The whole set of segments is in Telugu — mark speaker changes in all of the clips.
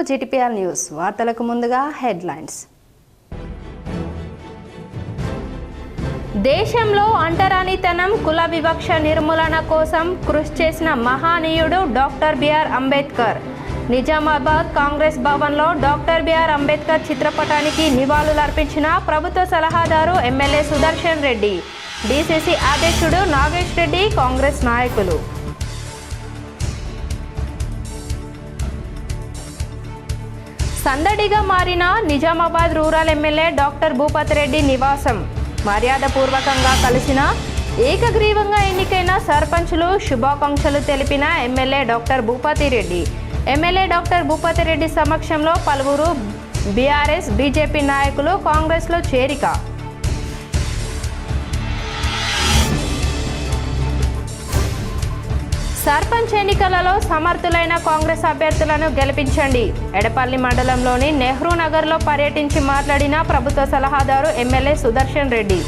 Speaker 1: GTPR న్యూస్ వార్తలకు ముందుగా హెడ్లైన్స్. దేశంలో అంటరానితనం కుల వివక్ష నిర్మూలన కోసం కృషి చేసిన మహానీయుడు డాక్టర్ బిఆర్ అంబేద్కర్. నిజామాబాద్ కాంగ్రెస్ భవన్లో డాక్టర్ బిఆర్ అంబేద్కర్ చిత్రపటానికి నివాళులర్పించిన ప్రభుత్వ సలహాదారు ఎమ్మెల్యే సుదర్శన్ రెడ్డి, DCC అధ్యక్షుడు నాగేష్ రెడ్డి, కాంగ్రెస్ నాయకులు. సందడిగా మారిన Nizamabad rural MLA doctor Bhupathi Reddy నివాసం. మర్యాదపూర్వకంగా కలిసిన ఏకగ్రీవంగా ఎన్నికైన సర్పంచులు శుభాకాంక్షలు తెలిపిన MLA doctor Bhupathi Reddy. MLA doctor Bhupathi Reddy సమక్షంలో పలువురు బీఆర్ఎస్, బీజేపీ నాయకులు కాంగ్రెస్లో చేరిక. సర్పంచ్ ఎన్నికలలో సమర్థులైన కాంగ్రెస్ అభ్యర్థులను గెలిపించండి. ఎడపల్లి మండలంలోని నెహ్రూ నగర్లో పర్యటించి మాట్లాడిన ప్రభుత్వ సలహాదారు ఎమ్మెల్యే సుదర్శన్ రెడ్డి.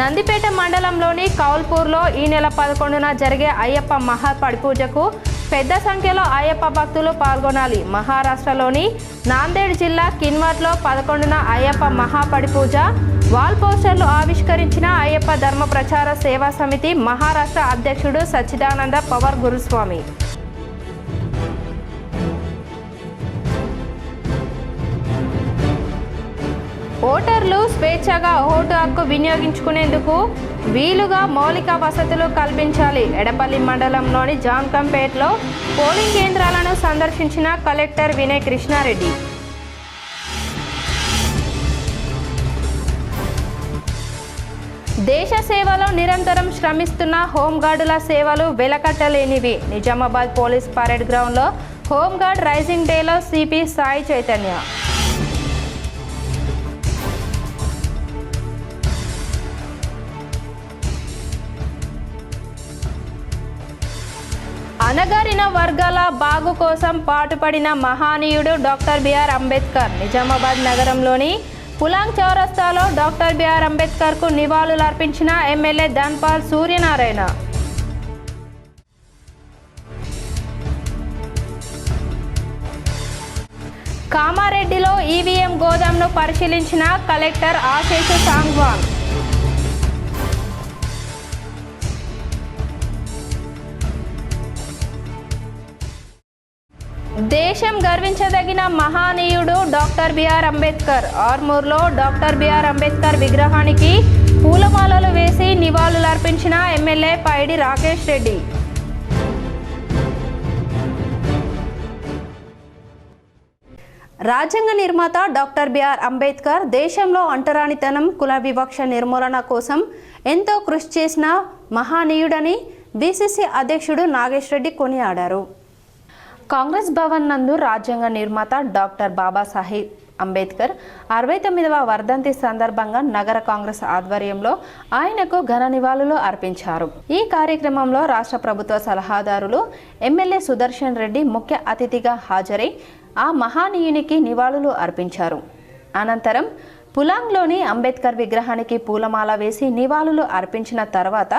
Speaker 1: నందిపేట మండలంలోని కౌల్పూర్లో ఈ నెల 11న జరిగే అయ్యప్ప మహాపడి పూజకు పెద్ద సంఖ్యలో అయ్యప్ప భక్తులు పాల్గొనాలి. మహారాష్ట్రలోని నాందేడ్ జిల్లా కిన్వార్లో 11న అయ్యప్ప మహాపడి పూజ. వాల్ పోస్టర్లు ఆవిష్కరించిన అయ్యప్ప ధర్మ ప్రచార సేవా సమితి మహారాష్ట్ర అధ్యక్షుడు సచ్చిదానంద పవర్ గురుస్వామి. ఓటర్లు స్వేచ్ఛగా ఓటు హక్కు వినియోగించుకునేందుకు వీలుగా మౌలిక వసతులు కల్పించాలి. ఎడపల్లి మండలంలోని జాన్కంపేటలో పోలింగ్ కేంద్రాలను సందర్శించిన కలెక్టర్ వినయ్ కృష్ణారెడ్డి. దేశ సేవలో నిరంతరం శ్రమిస్తున్న హోంగార్డుల సేవలు వెలకట్టలేనివి. నిజామాబాద్ పోలీస్ పరేడ్ గ్రౌండ్లో హోంగార్డ్ రైజింగ్ డేలో సిపి సాయి చైతన్య. అణగారిన వర్గాల బాగు కోసం పాటుపడిన మహానీయుడు డాక్టర్ బిఆర్ అంబేద్కర్. నిజామాబాద్ నగరంలోని పులాంగ్ చౌరస్తాలో డాక్టర్ బిఆర్ అంబేద్కర్కు నివాళులర్పించిన ఎమ్మెల్యే ధన్పాల్ సూర్యనారాయణ. కామారెడ్డిలో ఈవీఎం గోదాంను పరిశీలించిన కలెక్టర్ ఆశేష్ సాంగ్వాన్. దేశం గర్వించదగిన మహానీయుడు డాక్టర్ బిఆర్ అంబేద్కర్. ఆర్మూర్లో డాక్టర్ బిఆర్ అంబేద్కర్ విగ్రహానికి పూలమాలలు వేసి నివాళులర్పించిన ఎమ్మెల్యే పైడి రాకేష్ రెడ్డి. రాజ్యాంగ నిర్మాత డాక్టర్ బిఆర్ అంబేద్కర్ దేశంలో అంటరానితనం కుల వివక్ష నిర్మూలన కోసం ఎంతో కృషి చేసిన మహానీయుడని DCC అధ్యక్షుడు నాగేష్ రెడ్డి కొనియాడారు. కాంగ్రెస్ భవన్ నందు రాజ్యాంగ నిర్మాత డాక్టర్ బాబాసాహెబ్ అంబేద్కర్ 69వ వర్ధంతి సందర్భంగా నగర కాంగ్రెస్ ఆధ్వర్యంలో ఆయనకు ఘన నివాళులు అర్పించారు. ఈ కార్యక్రమంలో రాష్ట్ర ప్రభుత్వ సలహాదారులు ఎమ్మెల్యే సుదర్శన్ రెడ్డి ముఖ్య అతిథిగా హాజరై ఆ మహానీయునికి నివాళులు అర్పించారు. అనంతరం పులాంగ్లోని అంబేద్కర్ విగ్రహానికి పూలమాల వేసి నివాళులు అర్పించిన తర్వాత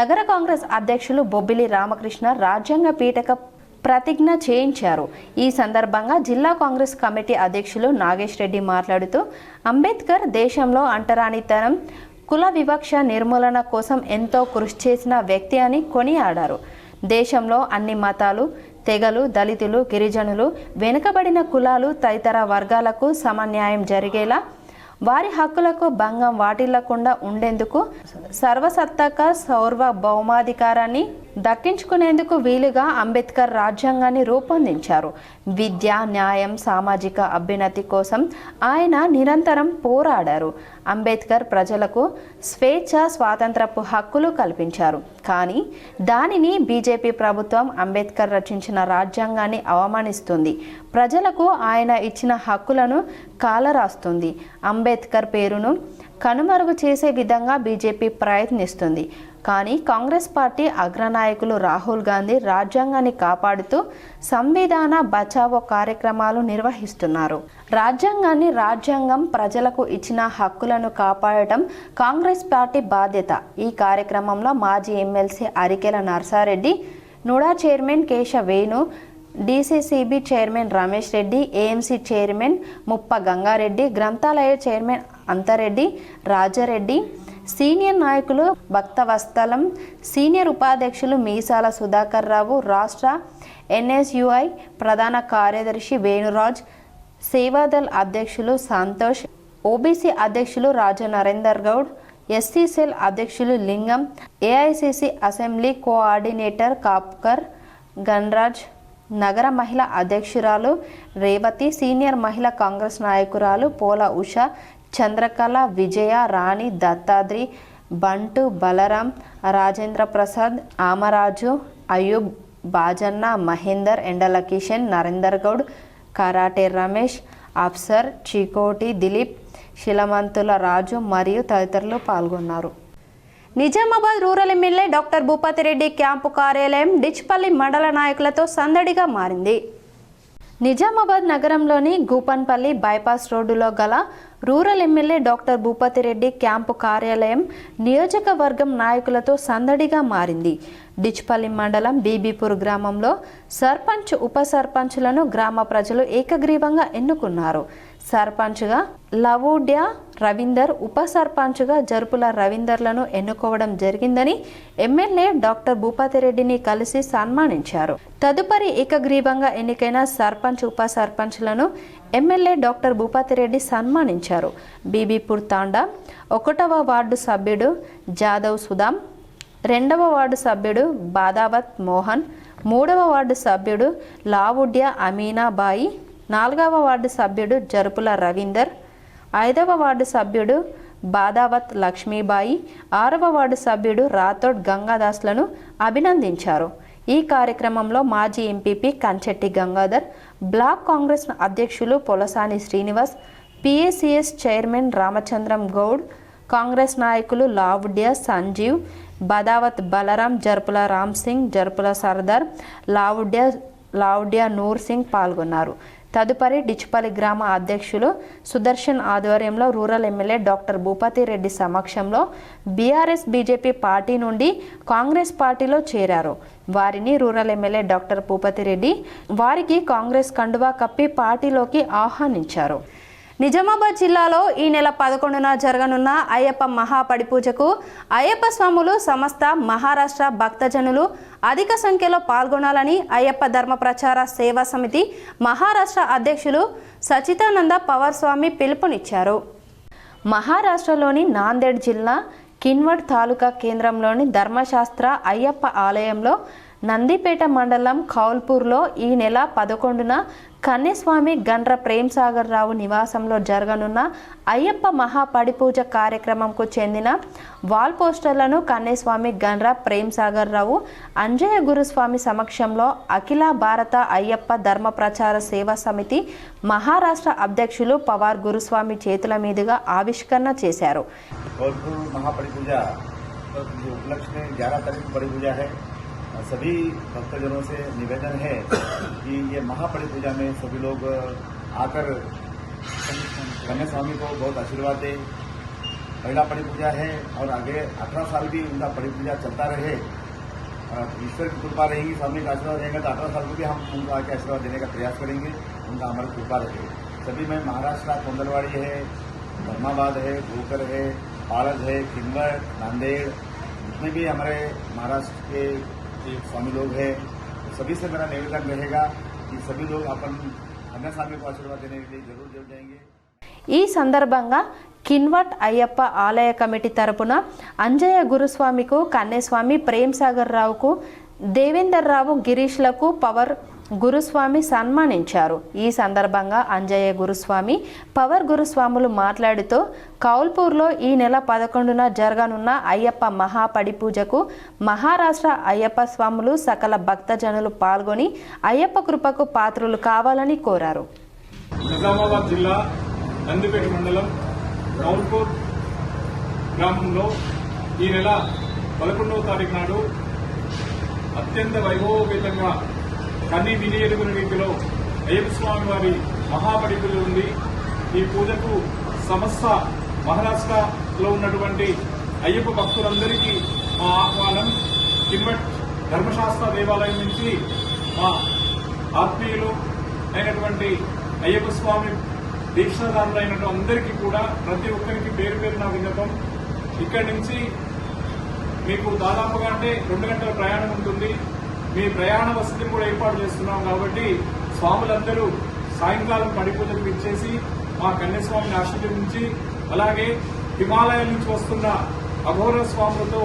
Speaker 1: నగర కాంగ్రెస్ అధ్యక్షులు బొబ్బిలి రామకృష్ణ రాజ్యాంగ పీఠక ప్రతిజ్ఞ చేయించారు. ఈ సందర్భంగా జిల్లా కాంగ్రెస్ కమిటీ అధ్యక్షులు నాగేష్ రెడ్డి మాట్లాడుతూ అంబేద్కర్ దేశంలో అంటరానితనం కుల వివక్ష నిర్మూలన కోసం ఎంతో కృషి చేసిన వ్యక్తి అని కొనియాడారు. దేశంలో అన్ని మతాలు, తెగలు, దళితులు, గిరిజనులు, వెనుకబడిన కులాలు తదితర వర్గాలకు సమన్యాయం జరిగేలా వారి హక్కులకు భంగం వాటిల్లకుండా ఉండేందుకు సర్వసత్తాక సార్వభౌమాధికారాన్ని దక్కించుకునేందుకు వీలుగా అంబేద్కర్ రాజ్యాంగాన్ని రూపొందించారు. విద్య, న్యాయం, సామాజిక అభ్యున్నతి కోసం ఆయన నిరంతరం పోరాడారు. అంబేద్కర్ ప్రజలకు స్వేచ్ఛ, స్వాతంత్రపు హక్కులు కల్పించారు. కానీ దానిని బీజేపీ ప్రభుత్వం అంబేద్కర్ రచించిన రాజ్యాంగాన్ని అవమానిస్తుంది. ప్రజలకు ఆయన ఇచ్చిన హక్కులను కాలరాస్తుంది. అంబేద్కర్ పేరును కనుమరుగు చేసే విధంగా బీజేపీ ప్రయత్నిస్తుంది. కానీ కాంగ్రెస్ పార్టీ అగ్రనాయకులు రాహుల్ గాంధీ రాజ్యాంగాన్ని కాపాడుతూ సంవిధాన బచావో కార్యక్రమాలు నిర్వహిస్తున్నారు. రాజ్యాంగం ప్రజలకు ఇచ్చిన హక్కులను కాపాడటం కాంగ్రెస్ పార్టీ బాధ్యత. ఈ కార్యక్రమంలో మాజీ MLC Arikela Narsa Reddy, NUDA chairman Kesha Venu, DCCB chairman Ramesh Reddy, AMC chairman Muppa Ganga Reddy, గ్రంథాలయ చైర్మన్ అంతరెడ్డి రాజారెడ్డి, సీనియర్ నాయకులు భక్తవత్సలం, సీనియర్ ఉపాధ్యక్షులు మీసాల సుధాకర్ రావు, రాష్ట్ర ఎన్ఎస్యుఐ ప్రధాన కార్యదర్శి వేణురాజ్, సేవాదల్ అధ్యక్షులు సంతోష్, ఓబీసీ అధ్యక్షులు రాజు నరేందర్ గౌడ్, ఎస్సీ సెల్ అధ్యక్షులు లింగం, ఏఐసిసి అసెంబ్లీ కోఆర్డినేటర్ కాప్కర్ గన్రాజ్, నగర మహిళా అధ్యక్షురాలు రేవతి, సీనియర్ మహిళా కాంగ్రెస్ నాయకురాలు పోల ఉష, చంద్రకళ, విజయ, రాణి, దత్తాద్రి, బంటు, బలరాం, రాజేంద్ర ప్రసాద్, ఆమరాజు, అయూబ్, బాజన్న, మహేందర్, ఎండల కిషన్, నరేందర్ గౌడ్, కరాటే రమేష్, అఫ్సర్, చీకోటి దిలీప్, శిలమంతుల రాజు మరియు తదితరులు పాల్గొన్నారు. Nizamabad rural MLA doctor Bhupathi Reddy camp కార్యాలయం డిచ్పల్లి మండల నాయకులతో సందడిగా మారింది. నిజామాబాద్ నగరంలోని గూపన్పల్లి బైపాస్ రోడ్డులో గల rural MLA doctor Bhupathi Reddy camp కార్యాలయం నియోజకవర్గం నాయకులతో సందడిగా మారింది. డిచ్పల్లి మండలం బీబీపూర్ గ్రామంలో సర్పంచ్, ఉప సర్పంచ్లను గ్రామ ప్రజలు ఏకగ్రీవంగా ఎన్నుకున్నారు. సర్పంచ్గా లవూడ్యా రవీందర్, ఉప సర్పంచ్గా జరుపుల రవీందర్లను ఎన్నుకోవడం జరిగిందని ఎమ్మెల్యే డాక్టర్ భూపతి రెడ్డిని కలిసి సన్మానించారు. తదుపరి ఏకగ్రీవంగా ఎన్నికైన సర్పంచ్, ఉప సర్పంచ్లను ఎమ్మెల్యే డాక్టర్ భూపతి రెడ్డి సన్మానించారు. బీబీపూర్ తాండా 1వ వార్డు సభ్యుడు జాదవ్ సుదాం, 2వ వార్డు సభ్యుడు బాదావత్ మోహన్, 3వ వార్డు సభ్యుడు లావుడ్యా అమీనాబాయి, 4వ వార్డు సభ్యుడు జరుపుల రవీందర్, 5వ వార్డు సభ్యుడు బాదావత్ లక్ష్మీబాయి, 6వ వార్డు సభ్యుడు రాథోడ్ గంగాదాస్లను అభినందించారు. ఈ కార్యక్రమంలో మాజీ ఎంపీపీ కంచెట్టి గంగాధర్, బ్లాక్ కాంగ్రెస్ అధ్యక్షులు పొలసాని శ్రీనివాస్, పిఏసిఎస్ చైర్మన్ రామచంద్రం గౌడ్, కాంగ్రెస్ నాయకులు లావుడ్యా సంజీవ్, బదావత్ బలరాం, జరుపుల రామ్ సింగ్, జరుపుల సర్దార్, లావుడ్యా నూర్ సింగ్ పాల్గొన్నారు. తదుపరి డిచ్పల్లి గ్రామ అధ్యక్షులు సుదర్శన్ ఆధ్వర్యంలో rural MLA doctor Bhupathi Reddy సమక్షంలో బీఆర్ఎస్ బీజేపీ పార్టీ నుండి కాంగ్రెస్ పార్టీలో చేరారు. వారిని rural MLA doctor Bhupathi Reddy వారికి కాంగ్రెస్ కండువా కప్పి పార్టీలోకి ఆహ్వానించారు. నిజామాబాద్ జిల్లాలో ఈ నెల 11న జరగనున్న అయ్యప్ప మహాపడి పూజకు అయ్యప్ప స్వాములు, సమస్త మహారాష్ట్ర భక్తజనులు అధిక సంఖ్యలో పాల్గొనాలని అయ్యప్ప ధర్మ ప్రచార సేవా సమితి మహారాష్ట్ర అధ్యక్షులు సచితానంద పవార్ స్వామి పిలుపునిచ్చారు. మహారాష్ట్రలోని నాందేడ్ జిల్లా కిన్వడ్ తాలూకా కేంద్రంలోని ధర్మశాస్త్ర అయ్యప్ప ఆలయంలో నందిపేట మండలం కౌల్పూర్లో ఈ నెల 11న కన్యస్వామి గండ్ర ప్రేమ్సాగర్ రావు నివాసంలో జరగనున్న అయ్యప్ప మహాపడి పూజ కార్యక్రమంకు చెందిన వాల్ పోస్టర్లను కన్యస్వామి గండ్ర ప్రేమ్సాగర్ రావు, అంజయ్య గురుస్వామి సమక్షంలో అఖిల భారత అయ్యప్ప ధర్మ ప్రచార సేవా సమితి మహారాష్ట్ర అధ్యక్షులు పవార్ గురుస్వామి చేతుల మీదుగా ఆవిష్కరణ చేశారు.
Speaker 2: सभी भक्तजनों से निवेदन है कि ये महापड़ी पूजा में सभी लोग आकर कन्या स्वामी को बहुत आशीर्वाद दें। पहला पड़ी पूजा है और आगे 18 साल भी उनका पड़ी पूजा चलता रहे। ईश्वर की कृपा रहेगी, स्वामी का आशीर्वाद रहेगा तो 18 साल को भी हम उनको आके आशीर्वाद देने का प्रयास करेंगे। उनका हमारी कृपा रहे। सभी में महाराष्ट्र कोंदलवाड़ी है, धर्माबाद है, भोकर है, पालद है, किन्वड, नांदेड़, जितने भी हमारे महाराष्ट्र के स्वामी लोग हैं, सभी से मेरा निवेदन रहेगा कि सभी लोग अपन कन्या स्वामी को आशीर्वाद देने के लिए जरूर जुड़ जाएंगे।
Speaker 1: ఈ సందర్భంగా కిన్వట్ అయ్యప్ప ఆలయ కమిటీ తరపున అంజయ్య గురుస్వామికు, కన్యస్వామి ప్రేమ్సాగర్ రావుకు, దేవేందర్ రావు, గిరీష్లకు పవర్ గురుస్వామి సన్మానించారు. ఈ సందర్భంగా అంజయ్య గురుస్వామి, పవర్ గురుస్వాములు మాట్లాడుతూ కౌల్పూర్లో ఈ నెల 11న జరగనున్న అయ్యప్ప మహాపడి పూజకు మహారాష్ట్ర అయ్యప్ప స్వాములు, సకల భక్తజనులు పాల్గొని అయ్యప్ప కృపకు పాత్రులు కావాలని కోరారు.
Speaker 3: నిజామాబాద్ జిల్లా నందిపేట మండలం కౌల్పూర్ గ్రామంలో ఈ నెల 11వ తారీఖు నాడు అత్యంత వైభవోపేతంగా కన్ని విని ఎరుగున రీతిలో అయ్యప్ప స్వామి వారి మహాబడి పూజ ఉంది. ఈ పూజకు సమస్త మహారాష్ట్రలో ఉన్నటువంటి అయ్యప్ప భక్తులందరికీ మా ఆహ్వానం. కింబట్ ధర్మశాస్త్ర దేవాలయం నుంచి మా ఆత్మీయులు అయినటువంటి అయ్యప్ప స్వామి దీక్షాదారులైనటువంటి అందరికీ కూడా ప్రతి ఒక్కరికి పేరు పేరు నా విన్నపం. ఇక్కడి నుంచి మీకు దాదాపుగా అంటే 2 గంటల ప్రయాణం ఉంటుంది. మీ ప్రయాణ వసతిని కూడా ఏర్పాటు చేస్తున్నాం కాబట్టి స్వాములందరూ సాయంకాలం పడి పూజకు ఇచ్చేసి మా కన్యస్వామిని ఆశీర్వదించి, అలాగే హిమాలయాల నుంచి వస్తున్న అఘోర స్వాములతో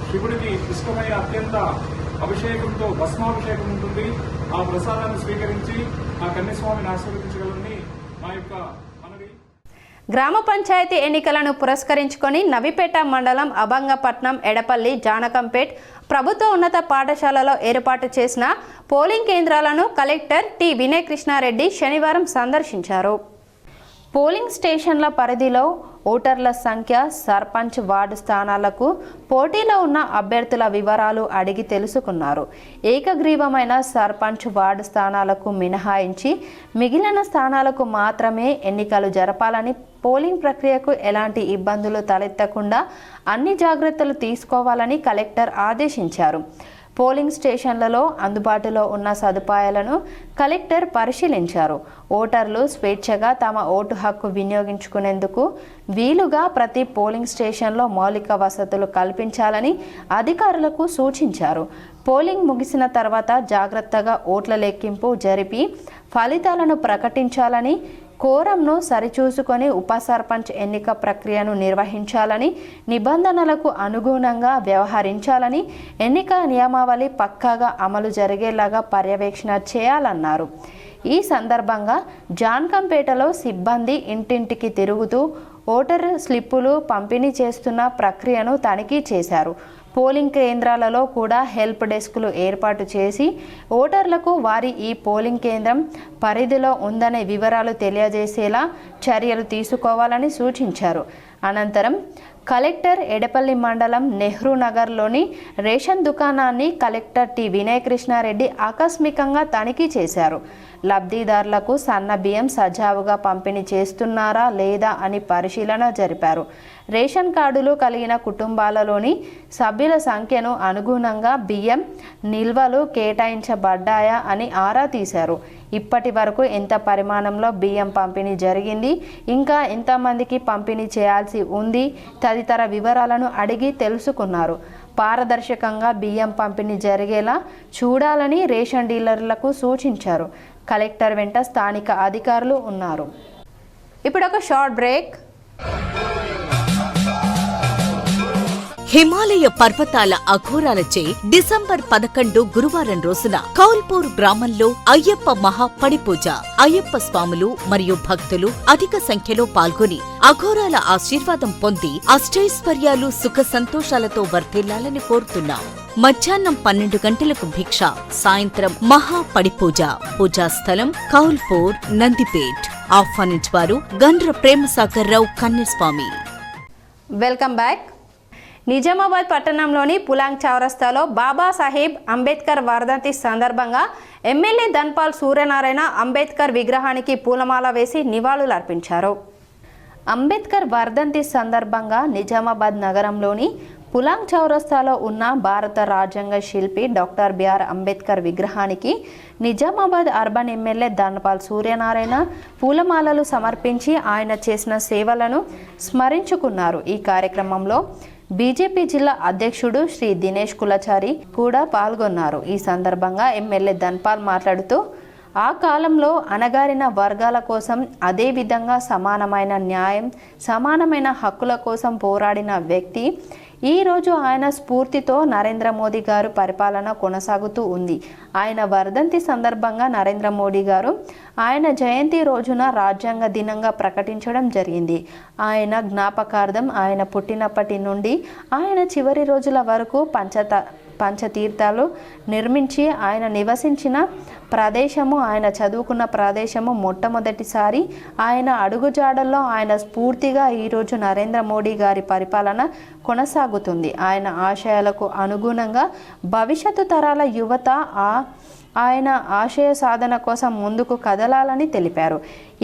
Speaker 3: శివుడికి ఇష్టమైన అత్యంత అభిషేకంతో భస్మాభిషేకం ఉంటుంది. ఆ ప్రసాదాన్ని స్వీకరించి ఆ కన్యస్వామిని ఆశీర్వదించగలని మా యొక్క మనవి.
Speaker 1: గ్రామ పంచాయతీ ఎన్నికలను పురస్కరించుకొని నవిపేట మండలం అభంగపట్నం, ఎడపల్లి, జానకంపేట్ ప్రభుత్వ ఉన్నత పాఠశాలలో ఏర్పాటు చేసిన పోలింగ్ కేంద్రాలను కలెక్టర్ టి వినయ్ కృష్ణారెడ్డి శనివారం సందర్శించారు. పోలింగ్ స్టేషన్ల పరిధిలో ఓటర్ల సంఖ్య, సర్పంచ్ వార్డు స్థానాలకు పోటీలో ఉన్న అభ్యర్థుల వివరాలు అడిగి తెలుసుకున్నారు. ఏకగ్రీవమైన సర్పంచ్ వార్డు స్థానాలకు మినహాయించి మిగిలిన స్థానాలకు మాత్రమే ఎన్నికలు జరపాలని, పోలింగ్ ప్రక్రియకు ఎలాంటి ఇబ్బందులు తలెత్తకుండా అన్ని జాగ్రత్తలు తీసుకోవాలని కలెక్టర్ ఆదేశించారు. పోలింగ్ స్టేషన్లలో అందుబాటులో ఉన్న సదుపాయాలను కలెక్టర్ పరిశీలించారు. ఓటర్లు స్వేచ్ఛగా తమ ఓటు హక్కు వినియోగించుకునేందుకు వీలుగా ప్రతి పోలింగ్ స్టేషన్లో మౌలిక వసతులు కల్పించాలని అధికారులకు సూచించారు. పోలింగ్ ముగిసిన తర్వాత జాగ్రత్తగా ఓట్ల లెక్కింపు జరిపి ఫలితాలను ప్రకటించాలని, కోరంను సరిచూసుకొని ఉప సర్పంచ్ ఎన్నిక ప్రక్రియను నిర్వహించాలని, నిబంధనలకు అనుగుణంగా వ్యవహరించాలని, ఎన్నికల నియమావళి పక్కాగా అమలు జరిగేలాగా పర్యవేక్షణ చేయాలన్నారు. ఈ సందర్భంగా జాన్కంపేటలో సిబ్బంది ఇంటింటికి తిరుగుతూ ఓటర్ స్లిప్పులు పంపిణీ చేస్తున్న ప్రక్రియను తనిఖీ చేశారు. పోలింగ్ కేంద్రాలలో కూడా హెల్ప్ డెస్క్లు ఏర్పాటు చేసి ఓటర్లకు వారి ఈ పోలింగ్ కేంద్రం పరిధిలో ఉందనే వివరాలు తెలియజేసేలా చర్యలు తీసుకోవాలని సూచించారు. అనంతరం కలెక్టర్ ఎడపల్లి మండలం నెహ్రూ నగర్లోని రేషన్ దుకాణాన్ని కలెక్టర్ టి వినయ్ కృష్ణారెడ్డి ఆకస్మికంగా తనిఖీ చేశారు. లబ్ధిదారులకు సన్న బియ్యం సజావుగా పంపిణీ చేస్తున్నారా లేదా అని పరిశీలన జరిపారు. రేషన్ కార్డులు కలిగిన కుటుంబాలలోని సభ్యుల సంఖ్యను అనుగుణంగా బియ్యం నిల్వలు కేటాయించబడ్డాయా అని ఆరా తీశారు. ఇప్పటి వరకు ఎంత పరిమాణంలో బియ్యం పంపిణీ జరిగింది, ఇంకా ఎంతమందికి పంపిణీ చేయాల్సి ఉంది తదితర వివరాలను అడిగి తెలుసుకున్నారు. పారదర్శకంగా బియ్యం పంపిణీ జరిగేలా చూడాలని రేషన్ డీలర్లకు సూచించారు. కలెక్టర్ వెంట స్థానిక అధికారులు ఉన్నారు. ఇప్పుడు ఒక షార్ట్ బ్రేక్.
Speaker 4: హిమాలయ పర్వతాల అఘోరాలచే డిసెంబర్ 11 గురువారం రోజున కౌల్పూర్ గ్రామంలో అయ్యప్ప మహాపడిపూజ. అయ్యప్ప స్వాములు మరియు భక్తులు అధిక సంఖ్యలో పాల్గొని అఘోరాల ఆశీర్వాదం పొంది అష్టైశ్వర్యాలు సుఖ సంతోషాలతో వర్ధిల్లాలని కోరుతున్నాం. మధ్యాహ్నం 12 గంటలకు భిక్ష, సాయంత్రం మహాపడిపూజ. పూజా స్థలం కౌల్పూర్, నందిపేట్. ఆహ్వానించేవారు గండ్ర ప్రేమసాగర్ రావు కన్యస్వామి.
Speaker 1: Welcome back. నిజామాబాద్ పట్టణంలోని పులాంగ్ చౌరస్తాలో బాబాసాహెబ్ అంబేద్కర్ వర్ధంతి సందర్భంగా ఎమ్మెల్యే ధన్పాల్ సూర్యనారాయణ అంబేద్కర్ విగ్రహానికి పూలమాల వేసి నివాళులు అర్పించారు. అంబేద్కర్ వర్ధంతి సందర్భంగా నిజామాబాద్ నగరంలోని పులాంగ్ చౌరస్తాలో ఉన్న భారత రాజ్యాంగ శిల్పి డాక్టర్ బిఆర్ అంబేద్కర్ విగ్రహానికి నిజామాబాద్ అర్బన్ ఎమ్మెల్యే ధన్పాల్ సూర్యనారాయణ పూలమాలలు సమర్పించి ఆయన చేసిన సేవలను స్మరించుకున్నారు. ఈ కార్యక్రమంలో బీజేపీ జిల్లా అధ్యక్షుడు శ్రీ దినేష్ కులచారి కూడా పాల్గొన్నారు. ఈ సందర్భంగా ఎమ్మెల్యే ధన్పాల్ మాట్లాడుతూ ఆ కాలంలో అణగారిన వర్గాల కోసం, అదేవిధంగా సమానమైన న్యాయం, సమానమైన హక్కుల కోసం పోరాడిన వ్యక్తి. ఈరోజు ఆయన స్ఫూర్తితో నరేంద్ర మోదీ గారు పరిపాలన కొనసాగుతూ ఉంది. ఆయన వర్ధంతి సందర్భంగా నరేంద్ర మోడీ గారు ఆయన జయంతి రోజున రాజ్యాంగ దినంగా ప్రకటించడం జరిగింది. ఆయన జ్ఞాపకార్థం ఆయన పుట్టినప్పటి నుండి ఆయన చివరి రోజుల వరకు పంచతీర్థాలు నిర్మించి ఆయన నివసించిన ప్రదేశము, ఆయన చదువుకున్న ప్రదేశము మొట్టమొదటిసారి ఆయన అడుగుజాడల్లో ఆయన స్ఫూర్తిగా ఈరోజు నరేంద్ర మోడీ గారి పరిపాలన కొనసాగుతుంది. ఆయన ఆశయాలకు అనుగుణంగా భవిష్యత్తు తరాల యువత ఆయన ఆశయ సాధన కోసం ముందుకు కదలాలని తెలిపారు.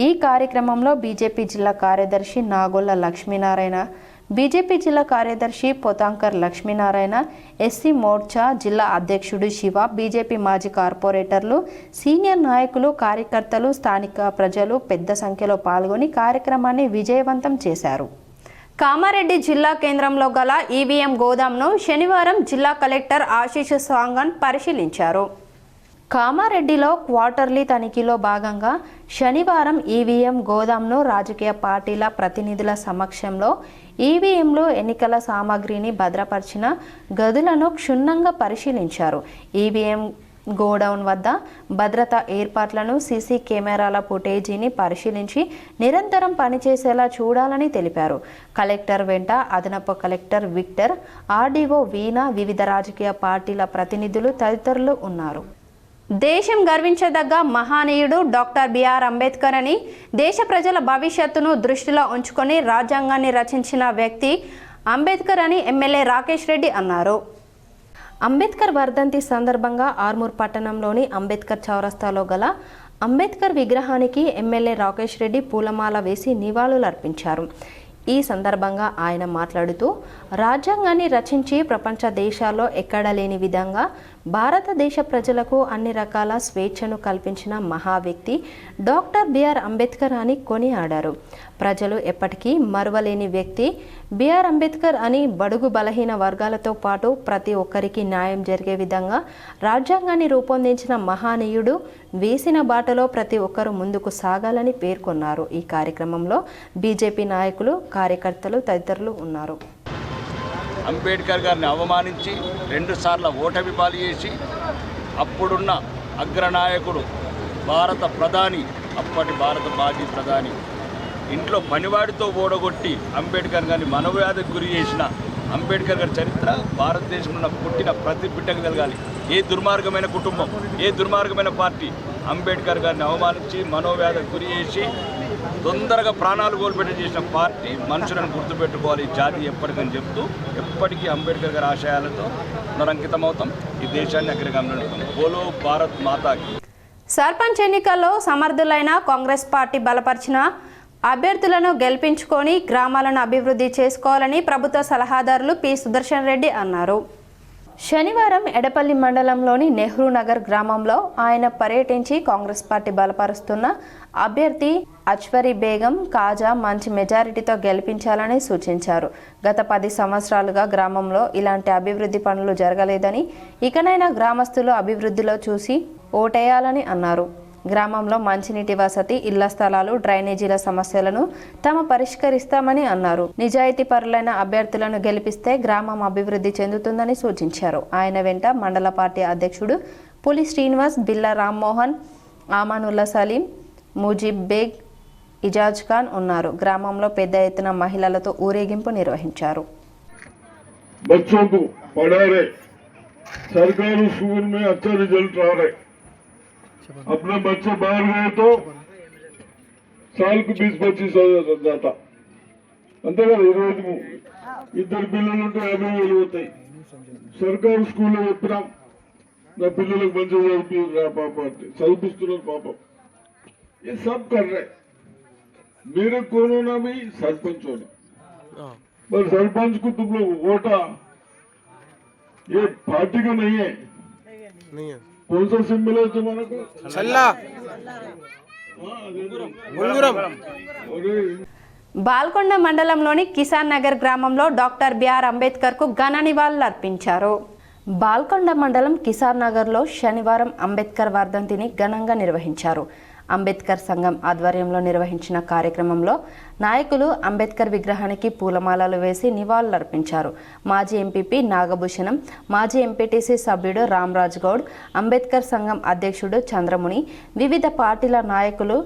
Speaker 1: ఈ కార్యక్రమంలో బీజేపీ జిల్లా కార్యదర్శి నాగొల్ల లక్ష్మీనారాయణ, బీజేపీ జిల్లా కార్యదర్శి పొతాంకర్ లక్ష్మీనారాయణ, ఎస్సీ మోర్చా జిల్లా అధ్యక్షుడు శివ, బీజేపీ మాజీ కార్పొరేటర్లు, సీనియర్ నాయకులు, కార్యకర్తలు, స్థానిక ప్రజలు పెద్ద సంఖ్యలో పాల్గొని కార్యక్రమాన్ని విజయవంతం చేశారు. కామారెడ్డి జిల్లా కేంద్రంలో గల ఈవీఎం గోదాంను శనివారం జిల్లా కలెక్టర్ ఆశీష్ సాంగన్ పరిశీలించారు. కామారెడ్డిలో క్వార్టర్లీ తనిఖీలో భాగంగా శనివారం ఈవీఎం గోదాంను రాజకీయ పార్టీల ప్రతినిధుల సమక్షంలో ఈవీఎంలో ఎన్నికల సామాగ్రిని భద్రపరిచిన గదులను క్షుణ్ణంగా పరిశీలించారు. ఈవీఎం గోడౌన్ వద్ద భద్రతా ఏర్పాట్లను, సీసీ కెమెరాల ఫుటేజీని పరిశీలించి నిరంతరం పనిచేసేలా చూడాలని తెలిపారు. కలెక్టర్ వెంట అదనపు కలెక్టర్ విక్టర్, ఆర్డీఓ వీణా, వివిధ రాజకీయ పార్టీల ప్రతినిధులు తదితరులు ఉన్నారు. దేశం గర్వించదగ్గ మహానీయుడు డాక్టర్ బిఆర్ అంబేద్కర్ అని, దేశ ప్రజల భవిష్యత్తును దృష్టిలో ఉంచుకొని రాజ్యాంగాన్ని రచించిన వ్యక్తి అంబేద్కర్ అని ఎమ్మెల్యే రాకేష్ రెడ్డి అన్నారు. అంబేద్కర్ వర్ధంతి సందర్భంగా ఆర్మూర్ పట్టణంలోని అంబేద్కర్ చౌరస్తాలో గల అంబేద్కర్ విగ్రహానికి ఎమ్మెల్యే రాకేష్ రెడ్డి పూలమాల వేసి నివాళులర్పించారు. ఈ సందర్భంగా ఆయన మాట్లాడుతూ, రాజ్యాంగాన్ని రచించి ప్రపంచ దేశాల్లో ఎక్కడా లేని విధంగా భారతదేశ ప్రజలకు అన్ని రకాల స్వేచ్ఛను కల్పించిన మహా వ్యక్తి డాక్టర్ బిఆర్ అంబేద్కర్ అని కొనియాడారు. ప్రజలు ఎప్పటికీ మరువలేని వ్యక్తి బిఆర్ అంబేద్కర్ అని, బడుగు బలహీన వర్గాలతో పాటు ప్రతి ఒక్కరికి న్యాయం జరిగే విధంగా రాజ్యాంగాన్ని రూపొందించిన మహానీయుడు వేసిన బాటలో ప్రతి ఒక్కరూ ముందుకు సాగాలని పేర్కొన్నారు. ఈ కార్యక్రమంలో బీజేపీ నాయకులు, కార్యకర్తలు తదితరులు ఉన్నారు.
Speaker 5: అంబేద్కర్ గారిని అవమానించి 2 సార్లు ఓటమి పాలు చేసి అప్పుడున్న అగ్రనాయకుడు భారత ప్రధాని, అప్పటి భారత మాజీ ప్రధాని ఇంట్లో పనివాడితో ఓడగొట్టి అంబేద్కర్ గారిని మనోవ్యాధికి గురి చేసిన అంబేద్కర్ గారి చరిత్ర భారతదేశంలో పుట్టిన ప్రతి బిడ్డకు కలగాలి. ఏ దుర్మార్గమైన కుటుంబం, ఏ దుర్మార్గమైన పార్టీ అంబేద్కర్ గారిని అవమానించి మనోవ్యాధికి గురి చేసి తొందరగా ప్రాణాలు కోల్పెట్టి చేసిన పార్టీ మనుషులను గుర్తుపెట్టుకోవాలి జాతి ఎప్పటికని చెప్తూ ఎప్పటికీ అంబేద్కర్ గారి ఆశయాలతో పునరంకితమవుతాం. ఈ దేశాన్ని అగ్రగామిలో నడుపుతాం. బోలో భారత్ మాతాకి.
Speaker 1: సర్పంచ్ ఎన్నికల్లో సమర్థులైన కాంగ్రెస్ పార్టీ బలపరిచిన అభ్యర్థులను గెలిపించుకొని గ్రామాలను అభివృద్ధి చేసుకోవాలని ప్రభుత్వ సలహాదారులు పి సుదర్శన్ రెడ్డి అన్నారు. శనివారం ఎడపల్లి మండలంలోని నెహ్రూ నగర్ గ్రామంలో ఆయన పర్యటించి కాంగ్రెస్ పార్టీ బలపరుస్తున్న అభ్యర్థి అచ్వరి బేగం కాజా మంచి మెజారిటీతో గెలిపించాలని సూచించారు. గత 10 సంవత్సరాలుగా గ్రామంలో ఇలాంటి అభివృద్ధి పనులు జరగలేదని, ఇకనైనా గ్రామస్తులు అభివృద్ధిలో చూసి ఓటేయాలని అన్నారు. గ్రామంలో మంచినీటి వసతి, ఇళ్ల స్థలాలు, డ్రైనేజీల సమస్యలను తాము పరిష్కరిస్తామని అన్నారు. నిజాయితీ పరులైన అభ్యర్థులను గెలిపిస్తే గ్రామం అభివృద్ధి చెందుతుందని సూచించారు. ఆయన వెంట మండల పార్టీ అధ్యక్షుడు పులి శ్రీనివాస్, బిల్లా రామ్మోహన్, ఆమానుల్లా సలీం, ముజీబ్ బేగ్, ఇజాజ్ ఖాన్ ఉన్నారు. గ్రామంలో పెద్ద ఎత్తున మహిళలతో ఊరేగింపు నిర్వహించారు.
Speaker 6: अपने बच्चे बाहर गए तो साल को 20-25 हजार जाता अंते కదా ఈ రోజు ఇద్దరు పిల్లలు ఉంటే 50,000 అవుతాయి. సర్కారు స్కూల్లో చెప్పినాం నా పిల్లలకు మంచిగా చదివిరా పాప అంటే చదివిస్తున్నారు పాపం. ये सब कर रहे. मेरे कोरोना में सरपंच होने पर सरपंच को तुम लोग वोटा ये पार्टी का नहीं है. कौन सा सिंबल है तुम्हारे को? छल्ला.
Speaker 1: బాల్కొండ మండలంలోని కిసాన్ నగర్ గ్రామంలో డాక్టర్ బిఆర్ అంబేద్కర్ కు ఘన నివాళులు అర్పించారు. బాల్కొండ మండలం కిసాన్ నగర్లో శనివారం అంబేద్కర్ వర్ధంతిని ఘనంగా నిర్వహించారు. అంబేద్కర్ సంఘం ఆధ్వర్యంలో నిర్వహించిన కార్యక్రమంలో నాయకులు అంబేద్కర్ విగ్రహానికి పూలమాలలు వేసి నివాళులర్పించారు. మాజీ ఎంపీపీ నాగభూషణం, మాజీ ఎంపీటీసీ సభ్యుడు రామ్రాజ్ గౌడ్, అంబేద్కర్ సంఘం అధ్యక్షుడు చంద్రముని, వివిధ పార్టీల నాయకులు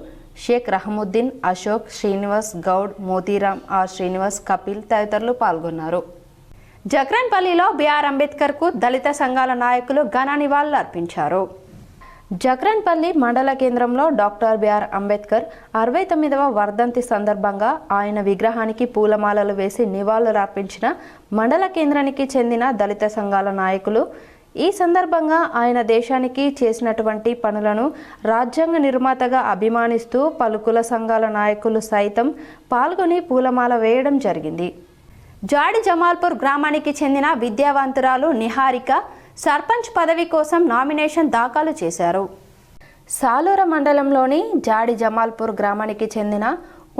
Speaker 1: షేక్ రహముద్దీన్, అశోక్, శ్రీనివాస్ గౌడ్, మోతీరామ్, ఆర్ శ్రీనివాస్, కపిల్ తదితరులు పాల్గొన్నారు. జక్రన్పల్లిలో బిఆర్ అంబేద్కర్కు దళిత సంఘాల నాయకులు ఘన నివాళులు అర్పించారు. జక్రన్పల్లి మండల కేంద్రంలో డాక్టర్ బిఆర్ అంబేద్కర్ 69వ వర్ధంతి సందర్భంగా ఆయన విగ్రహానికి పూలమాలలు వేసి నివాళులు అర్పించిన మండల కేంద్రానికి చెందిన దళిత సంఘాల నాయకులు ఈ సందర్భంగా ఆయన దేశానికి చేసినటువంటి పనులను రాజ్యాంగ నిర్మాతగా అభిమానిస్తూ పలు కుల సంఘాల నాయకులు సైతం పాల్గొని పూలమాల వేయడం జరిగింది. జాడి జమాల్పూర్ గ్రామానికి చెందిన విద్యావంతురాలు నిహారిక సర్పంచ్ పదవి కోసం నామినేషన్ దాఖలు చేశారు. సాలూర మండలంలోని జాడి జమాల్పూర్ గ్రామానికి చెందిన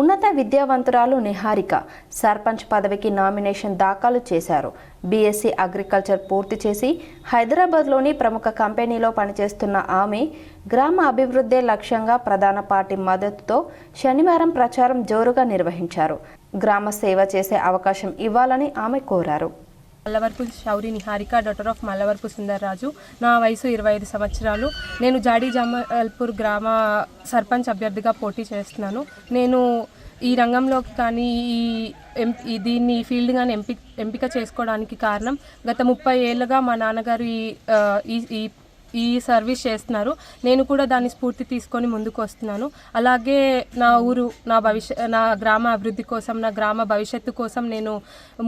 Speaker 1: ఉన్నత విద్యావంతురాలు నిహారిక సర్పంచ్ పదవికి నామినేషన్ దాఖలు చేశారు. బీఎస్సీ అగ్రికల్చర్ పూర్తి చేసి హైదరాబాద్లోని ప్రముఖ కంపెనీలో పనిచేస్తున్న ఆమె గ్రామ అభివృద్ధే లక్ష్యంగా ప్రధాన పార్టీ మద్దతుతో శనివారం ప్రచారం జోరుగా నిర్వహించారు. గ్రామ సేవ చేసే అవకాశం ఇవ్వాలని ఆమె కోరారు.
Speaker 7: Mallavarapu Shouri Niharika, doctor of Mallavarapu Sundarraju. నా వయసు 25 సంవత్సరాలు. నేను జాడి జమాల్పూర్ గ్రామ సర్పంచ్ అభ్యర్థిగా పోటీ చేస్తున్నాను. నేను ఈ రంగంలోకి కానీ దీన్ని ఫీల్డ్ కానీ ఎంపిక చేసుకోవడానికి కారణం గత 30 ఏళ్ళుగా మా నాన్నగారు ఈ సర్వీస్ చేస్తున్నారు. నేను కూడా దాన్ని స్ఫూర్తి తీసుకొని ముందుకు వస్తున్నాను. అలాగే నా ఊరు, నా గ్రామ అభివృద్ధి కోసం, నా గ్రామ భవిష్యత్తు కోసం నేను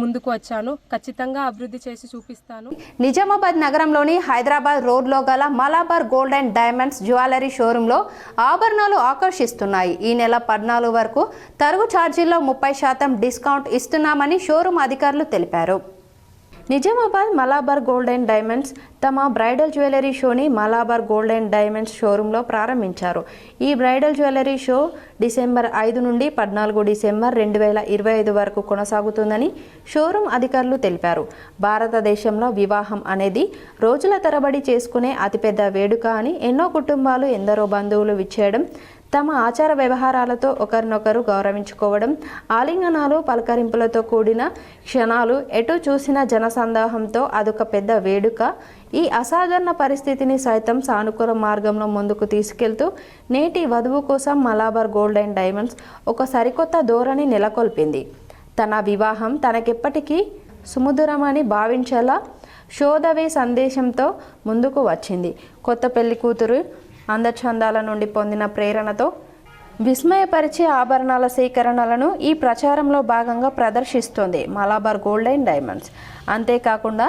Speaker 7: ముందుకు వచ్చాను. ఖచ్చితంగా అభివృద్ధి చేసి చూపిస్తాను.
Speaker 1: నిజామాబాద్ నగరంలోని హైదరాబాద్ రోడ్లో గల Malabar gold and diamonds jewellery షోరూంలో ఆభరణాలు ఆకర్షిస్తున్నాయి. ఈ నెల 14 వరకు తరుగు ఛార్జీల్లో 30% డిస్కౌంట్ ఇస్తున్నామని షోరూం అధికారులు తెలిపారు. Nizamabad Malabar gold and diamonds తమ బ్రైడల్ జ్యువెలరీ షోని మలబార్ గోల్డ్ అండ్ డైమండ్స్ షోరూంలో ప్రారంభించారు. ఈ బ్రైడల్ జ్యువెలరీ షో డిసెంబర్ 5 నుండి 14 డిసెంబర్ 2025 వరకు కొనసాగుతుందని షోరూం అధికారులు తెలిపారు. భారతదేశంలో వివాహం అనేది రోజుల తరబడి చేసుకునే అతిపెద్ద వేడుక అని ఎన్నో కుటుంబాలు, ఎందరో బంధువులు విచ్చేయడం, తమ ఆచార వ్యవహారాలతో ఒకరినొకరు గౌరవించుకోవడం, ఆలింగనాలు, పలకరింపులతో కూడిన క్షణాలు, ఎటు చూసిన జనసందాహంతో అదొక పెద్ద వేడుక. ఈ అసాధారణ పరిస్థితిని సైతం సానుకూల మార్గంలో ముందుకు తీసుకెళ్తూ నేటి వధువు కోసం మలబార్ గోల్డ్ అండ్ డైమండ్స్ ఒక సరికొత్త ధోరణి నెలకొల్పింది. తన వివాహం తనకెప్పటికీ సుమధురమని భావించేలా శోధవే సందేశంతో ముందుకు వచ్చింది. కొత్త పెళ్లి కూతురు అందచందాల నుండి పొందిన ప్రేరణతో విస్మయపరిచే ఆభరణాల సేకరణలను ఈ ప్రచారంలో భాగంగా ప్రదర్శిస్తోంది మలబార్ గోల్డ్ అండ్ డైమండ్స్. అంతేకాకుండా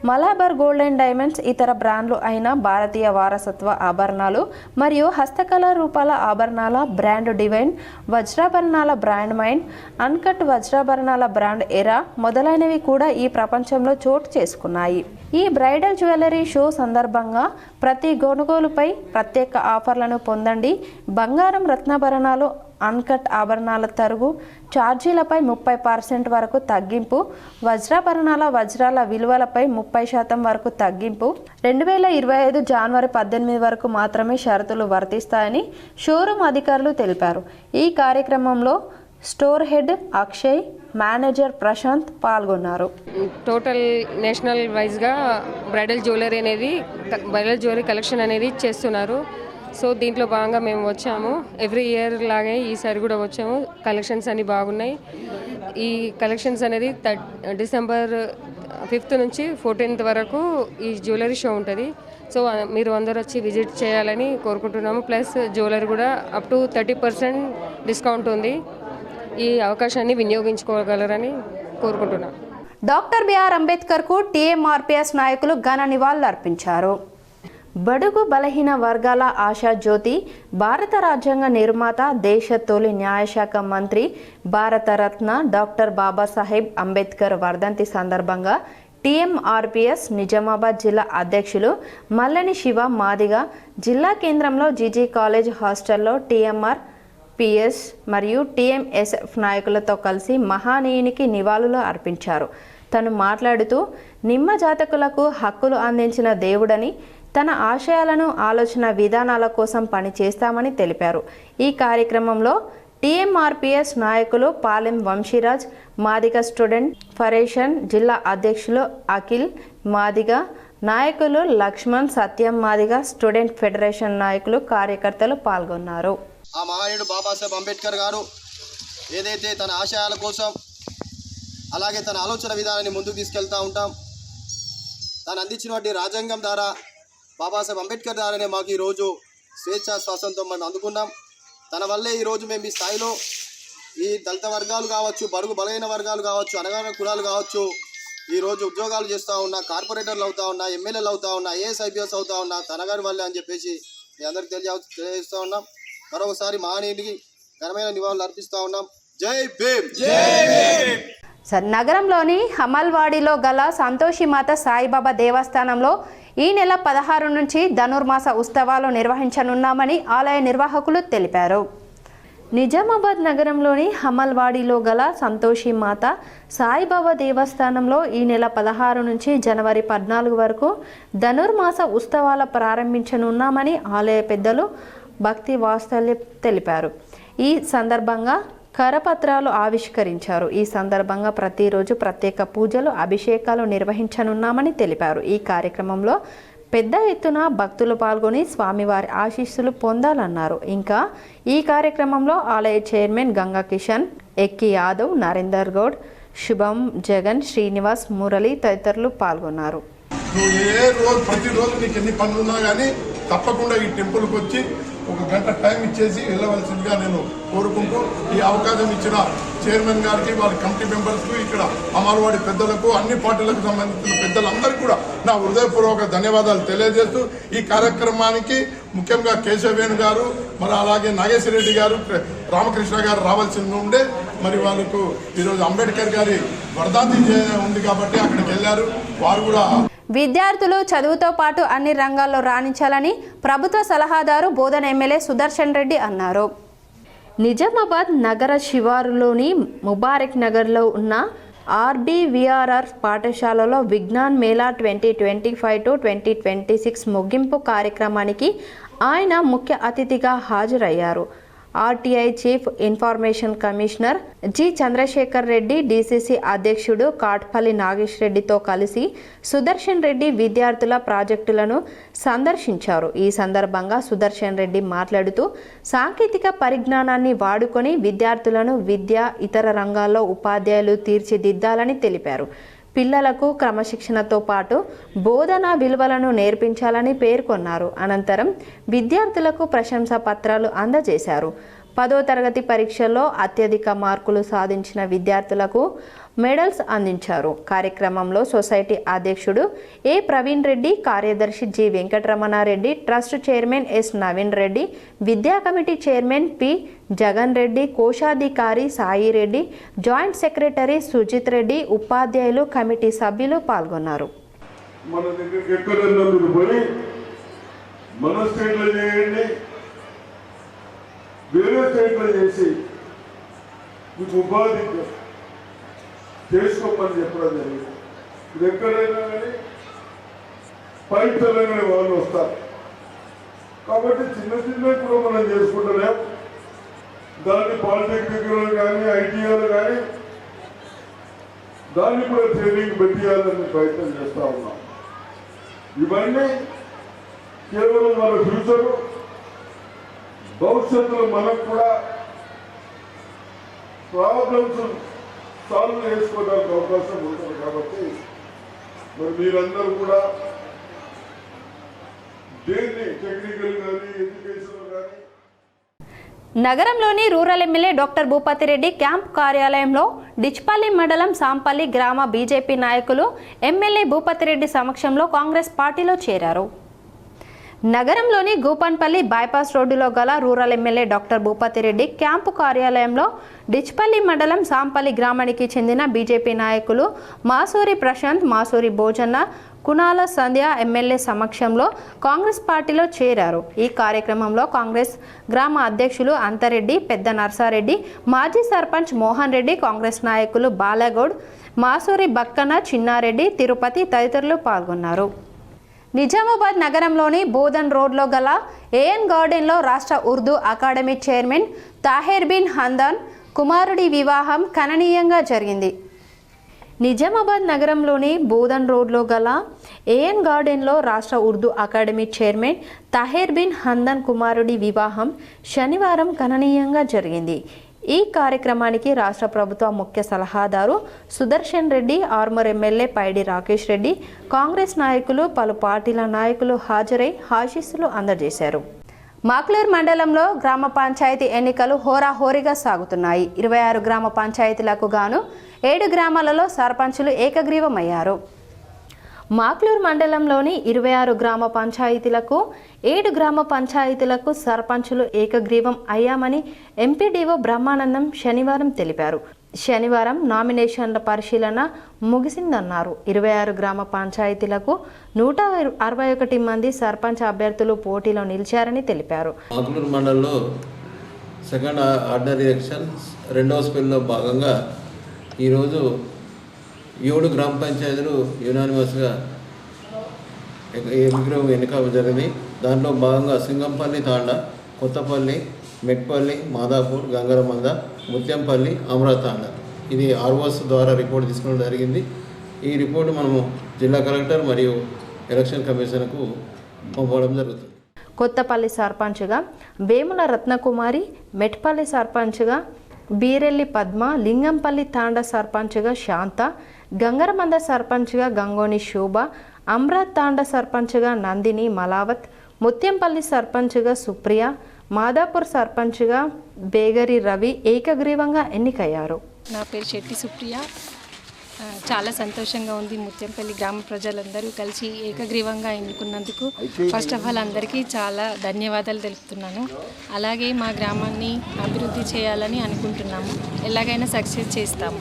Speaker 1: మలబార్ గోల్డ్ అండ్ డైమండ్స్ ఇతర బ్రాండ్లు అయిన భారతీయ వారసత్వ ఆభరణాలు మరియు హస్తకళా రూపాల ఆభరణాల బ్రాండ్ డివైన్, వజ్రాభరణాల బ్రాండ్ మైండ్, అన్కట్ వజ్రాభరణాల బ్రాండ్ ఎరా మొదలైనవి కూడా ఈ ప్రపంచంలో చోటు చేసుకున్నాయి. ఈ బ్రైడల్ జ్యువెలరీ షో సందర్భంగా ప్రతి కొనుగోలుపై ప్రత్యేక ఆఫర్లను పొందండి. బంగారం, రత్నాభరణాలు, అన్కట్ ఆభరణాల తరుగు ఛార్జీలపై 30% వరకు తగ్గింపు, వజ్రాల విలువలపై 30% వరకు తగ్గింపు. 2025 జనవరి 18 వరకు మాత్రమే షరతులు వర్తిస్తాయని షోరూం అధికారులు తెలిపారు. ఈ కార్యక్రమంలో store head Akshay, manager Prashant పాల్గొన్నారు.
Speaker 8: టోటల్ నేషనల్ వైజ్గా బ్రైడల్ జ్యువెలరీ కలెక్షన్ అనేది చేస్తున్నారు. సో దీంట్లో భాగంగా మేము వచ్చాము. ఎవ్రీ ఇయర్ లాగే ఈసారి కూడా వచ్చాము. కలెక్షన్స్ అన్నీ బాగున్నాయి. ఈ కలెక్షన్స్ అనేది డిసెంబర్ 5th నుంచి 14th వరకు ఈ జ్యువెలరీ షో ఉంటుంది. సో మీరు అందరూ వచ్చి విజిట్ చేయాలని కోరుకుంటున్నాము. ప్లస్ జ్యువెలరీ కూడా అప్ టు 30% డిస్కౌంట్ ఉంది. ఈ అవకాశాన్ని వినియోగించుకోగలరని కోరుకుంటున్నాను.
Speaker 1: డాక్టర్ బిఆర్ అంబేద్కర్కు టీఎంఆర్పీఎస్ నాయకులు ఘన నివాళులు అర్పించారు. బడుగు బలహీన వర్గాల ఆశా జ్యోతి, భారత రాజ్యాంగ నిర్మాత, దేశ తొలి న్యాయశాఖ మంత్రి, భారతరత్న డాక్టర్ బాబాసాహెబ్ అంబేద్కర్ వర్ధంతి సందర్భంగా టీఎంఆర్పీఎస్ నిజామాబాద్ జిల్లా అధ్యక్షులు మల్లని శివ మాదిగ జిల్లా కేంద్రంలో జీజీ కాలేజ్ హాస్టల్లో టీఎంఆర్పీఎస్ మరియు టీఎంఎస్ఎఫ్ నాయకులతో కలిసి మహానీయునికి నివాళులు అర్పించారు. తను మాట్లాడుతూ నిమ్మ జాతకులకు హక్కులు అందించిన దేవుడని, తన ఆశయాలను, ఆలోచన విధానాల కోసం పనిచేస్తామని తెలిపారు. ఈ కార్యక్రమంలో టీఎంఆర్పీఎస్ నాయకులు పాలెం వంశీరాజ్, మాదిగ స్టూడెంట్ ఫెడరేషన్ జిల్లా అధ్యక్షులు అఖిల్ మాదిగ, నాయకులు లక్ష్మణ్, సత్యం మాదిగ, స్టూడెంట్ ఫెడరేషన్ నాయకులు, కార్యకర్తలు పాల్గొన్నారు.
Speaker 9: ఆ మహానీయుడు బాబాసాహెబ్ అంబేద్కర్ గారు ఏదైతే తన ఆశయాల కోసం అలాగే తన ఆలోచన విధానాన్ని ముందుకు తీసుకెళ్తూ ఉంటాం. తను అందించినటువంటి రాజ్యాంగం ద్వారా బాబాసాహెబ్ అంబేద్కర్ ద్వారానే మాకు ఈరోజు స్వేచ్ఛ స్వాతంత్రం మనం అందుకున్నాం. తన వల్లే ఈరోజు మేము ఈ స్థాయిలో ఈ దళిత వర్గాలు కావచ్చు, బడుగు బలైన వర్గాలు కావచ్చు, అనగాన కులాలు కావచ్చు, ఈరోజు ఉద్యోగాలు చేస్తూ ఉన్నా, కార్పొరేటర్లు అవుతా ఉన్నా, ఎమ్మెల్యేలు అవుతా ఉన్నా, ఐఏఎస్ ఐపీఎస్ అవుతా ఉన్నా తనగారి వల్లే అని చెప్పేసి మీ అందరికీ తెలియజేస్తూ ఉన్నాం. మరొకసారి మహనీయుడికి ఘనమైన నివాళులు అర్పిస్తూ ఉన్నాం. జై భీమ్.
Speaker 1: నగరంలోని హమల్వాడిలో గల సంతోషిమాత సాయిబాబా దేవస్థానంలో ఈ నెల 16 నుంచి ధనుర్మాస ఉత్సవాలు నిర్వహించనున్నామని ఆలయ నిర్వాహకులు తెలిపారు. నిజామాబాద్ నగరంలోని హమల్వాడిలో గల సంతోషిమాత సాయిబాబా దేవస్థానంలో ఈ నెల 16 నుంచి జనవరి 14 వరకు ధనుర్మాస ఉత్సవాల ప్రారంభించనున్నామని ఆలయ పెద్దలు భక్తి వాత్సల్య తెలిపారు. ఈ సందర్భంగా కరపత్రాలు ఆవిష్కరించారు. ఈ సందర్భంగా ప్రతిరోజు ప్రత్యేక పూజలు, అభిషేకాలు నిర్వహించనున్నామని తెలిపారు. ఈ కార్యక్రమంలో పెద్ద ఎత్తున భక్తులు పాల్గొని స్వామివారి ఆశీస్సులు పొందాలన్నారు. ఇంకా ఈ కార్యక్రమంలో ఆలయ చైర్మన్ గంగా కిషన్, ఎక్కి యాదవ్, నరేందర్ గౌడ్, శుభం, జగన్, శ్రీనివాస్, మురళి తదితరులు పాల్గొన్నారు.
Speaker 6: ప్రతిరోజు నీకు ఎన్ని పనులున్నా కానీ తప్పకుండా ఈ టెంపుల్కి వచ్చి 1 గంట టైం ఇచ్చేసి వెళ్ళవలసిందిగా నేను కోరుకుంటూ, ఈ అవకాశం ఇచ్చిన చైర్మన్ గారికి, వారి కమిటీ మెంబర్స్కు, ఇక్కడ అమర్వాడి పెద్దలకు, అన్ని పార్టీలకు సంబంధించిన పెద్దలందరికీ కూడా నా హృదయపూర్వక ధన్యవాదాలు తెలియజేస్తూ, ఈ కార్యక్రమానికి ముఖ్యంగా కేశవేణు గారు, మరి అలాగే నాగేశ్వర రెడ్డి గారు, రామకృష్ణ గారు రావాల్సింది ఉండే, మరి వాళ్ళకు ఈరోజు అంబేద్కర్ గారి వర్ధంతి ఉంది కాబట్టి అక్కడికి వెళ్ళారు. వారు కూడా
Speaker 1: విద్యార్థులు చదువుతో పాటు అన్ని రంగాల్లో రాణించాలని ప్రభుత్వ సలహాదారు బోధన ఎమ్మెల్యే సుదర్శన్ రెడ్డి అన్నారు. నిజామాబాద్ నగర శివారులోని ముబారక్ నగర్లో ఉన్న ఆర్బీవీఆర్ఆర్ పాఠశాలలో విజ్ఞాన్ మేళా 2025-2026 ముగింపు కార్యక్రమానికి ఆయన ముఖ్య అతిథిగా హాజరయ్యారు. RTI chief information commissioner G Chandrashekar Reddy, DCC అధ్యక్షుడు కాట్పల్లి నాగేష్ రెడ్డితో కలిసి సుదర్శన్ రెడ్డి విద్యార్థుల ప్రాజెక్టులను సందర్శించారు. ఈ సందర్భంగా సుదర్శన్ రెడ్డి మాట్లాడుతూ సాంకేతిక పరిజ్ఞానాన్ని వాడుకొని విద్యార్థులను విద్య, ఇతర రంగాల్లో ఉపాధ్యాయులు తీర్చిదిద్దాలని తెలిపారు. పిల్లలకు క్రమశిక్షణతో పాటు బోధనా విలువలను నేర్పించాలని పేర్కొన్నారు. అనంతరం విద్యార్థులకు ప్రశంసా పత్రాలు అందజేశారు. 10వ తరగతి పరీక్షల్లో అత్యధిక మార్కులు సాధించిన విద్యార్థులకు మెడల్స్ అందించారు. కార్యక్రమంలో సొసైటీ అధ్యక్షుడు ఏ ప్రవీణ్ రెడ్డి, కార్యదర్శి G Venkataramana Reddy, trust chairman S Naveen Reddy, విద్యా committee chairman P Jagan Reddy, కోశాధికారి సాయి రెడ్డి, జాయింట్ సెక్రటరీ సుజిత్ రెడ్డి, ఉపాధ్యాయులు, కమిటీ సభ్యులు పాల్గొన్నారు.
Speaker 6: వేరే స్టేట్లో చేసి మీకు ఉపాధి చేసుకోమని చెప్పడం జరిగింది. ఇది ఎక్కడైనా కానీ పై తెలంగాణ వాళ్ళు వస్తారు కాబట్టి చిన్న చిన్న కూడా మనం చేసుకుంటలేం. దాన్ని పాలిటెక్నిక్లో కానీ, ఐటీఐలో కానీ దాన్ని కూడా ట్రైనింగ్ పెట్టియాలని ప్రయత్నం చేస్తూ ఉన్నాం. ఇవన్నీ కేవలం మన ఫ్యూచరు, భవిష్యత్తులో మనకు కూడా ప్రాబ్లమ్స్ సాల్వ్ చేసుకోవడానికి అవకాశం ఉంటుంది. కాబట్టి మరి మీరందరూ కూడా దేన్ని టెక్నికల్ కానీ, ఎడ్యుకేషన్ కానీ.
Speaker 1: నగరంలోని rural MLA doctor Bhupathi Reddy camp కార్యాలయంలో డిచ్పల్లి మండలం సాంపల్లి గ్రామ బీజేపీ నాయకులు ఎమ్మెల్యే భూపతిరెడ్డి సమక్షంలో కాంగ్రెస్ పార్టీలో చేరారు. నగరంలోని గూపన్పల్లి బైపాస్ రోడ్డులో గల rural MLA doctor Bhupathi Reddy camp కార్యాలయంలో డిచ్పల్లి మండలం సాంపల్లి గ్రామానికి చెందిన బీజేపీ నాయకులు మాసూరి ప్రశాంత్, మాసూరి భోజన్న, కునాల సంధ్య ఎమ్మెల్యే సమక్షంలో కాంగ్రెస్ పార్టీలో చేరారు. ఈ కార్యక్రమంలో కాంగ్రెస్ గ్రామ అధ్యక్షులు అంతరెడ్డి, పెద్ద నర్సారెడ్డి, మాజీ సర్పంచ్ మోహన్ రెడ్డి, కాంగ్రెస్ నాయకులు బాలగౌడ్, మాసూరి బక్కన, చిన్నారెడ్డి, తిరుపతి తదితరులు పాల్గొన్నారు. నిజామాబాద్ నగరంలోని బోధన్ రోడ్లో గల ఏఎన్ గార్డెన్లో రాష్ట్ర ఉర్దూ అకాడమీ చైర్మన్ తాహెర్ బిన్ హందాన్ కుమారుడి వివాహం గణనీయంగా జరిగింది. నిజామాబాద్ నగరంలోని బోధన్ రోడ్లో గల ఏఎన్ గార్డెన్లో రాష్ట్ర ఉర్దూ అకాడమీ చైర్మన్ తాహెర్ బిన్ హందాన్ కుమారుడి వివాహం శనివారం గణనీయంగా జరిగింది. ఈ కార్యక్రమానికి రాష్ట్ర ప్రభుత్వ ముఖ్య సలహాదారు సుదర్శన్ రెడ్డి, ఆర్మూర్ ఎమ్మెల్యే పైడి రాకేష్ రెడ్డి, కాంగ్రెస్ నాయకులు, పలు పార్టీల నాయకులు హాజరై ఆశీస్సులు అందజేశారు. మాక్లూర్ మండలంలో గ్రామ పంచాయతీ ఎన్నికలు హోరాహోరీగా సాగుతున్నాయి. 26 గ్రామ పంచాయతీలకు గాను 7 గ్రామాలలో సర్పంచులు ఏకగ్రీవమయ్యారు. మాక్లూర్ మండలంలోని 26 గ్రామ పంచాయతీలకు 7 గ్రామ పంచాయతీలకు సర్పంచులు ఏకగ్రీవం అయ్యామని ఎంపీడీఓ బ్రహ్మానందం శనివారం తెలిపారు. శనివారం నామినేషన్ల పరిశీలన ముగిసిందన్నారు. 26 గ్రామ పంచాయతీలకు 161 మంది సర్పంచ్ అభ్యర్థులు పోటీలో నిలిచారని తెలిపారు.
Speaker 10: మాక్లూర్ మండలంలో సెకండ్ ఆర్డినరీ ఎలక్షన్ రెండవ స్పెల్లో భాగంగా ఈరోజు 7 గ్రామ పంచాయతీలు యునానిమస్గా ఏకగ్రీవం ఎన్నిక జరిగింది. దాంట్లో భాగంగా సింగంపల్లి, తాండా, కొత్తపల్లి, మెట్పల్లి, మాదాపూర్, గంగరమంద, ముత్యంపల్లి, అమరాతాండ ఇది ఆర్ఓఎస్ ద్వారా రిపోర్ట్ తీసుకోవడం జరిగింది. ఈ రిపోర్టు మనము జిల్లా కలెక్టర్ మరియు ఎలక్షన్ కమిషన్కు పంపడం జరుగుతుంది.
Speaker 1: కొత్తపల్లి సర్పంచ్గా వేముల రత్నకుమారి, మెట్పల్లి సర్పంచ్గా బీరెల్లి పద్మ, లింగంపల్లి తాండా సర్పంచ్గా శాంత, గంగరమంద సర్పంచ్గా గంగోని శోభ, అమరాత్ తాండా సర్పంచ్గా నందిని మలావత్, ముత్యంపల్లి సర్పంచ్గా సుప్రియ, మాదాపూర్ సర్పంచ్గా బేగరి రవి ఏకగ్రీవంగా ఎన్నికయ్యారు.
Speaker 11: నా పేరు శెట్టి సుప్రియ. చాలా సంతోషంగా ఉంది. ముత్యంపల్లి గ్రామ ప్రజలందరూ కలిసి ఏకగ్రీవంగా ఎన్నుకున్నందుకు ఫస్ట్ ఆఫ్ ఆల్ అందరికీ చాలా ధన్యవాదాలు తెలుపుతున్నాను. అలాగే మా గ్రామాన్ని అభివృద్ధి చేయాలని అనుకుంటున్నాము. ఎలాగైనా సక్సెస్ చేస్తాము.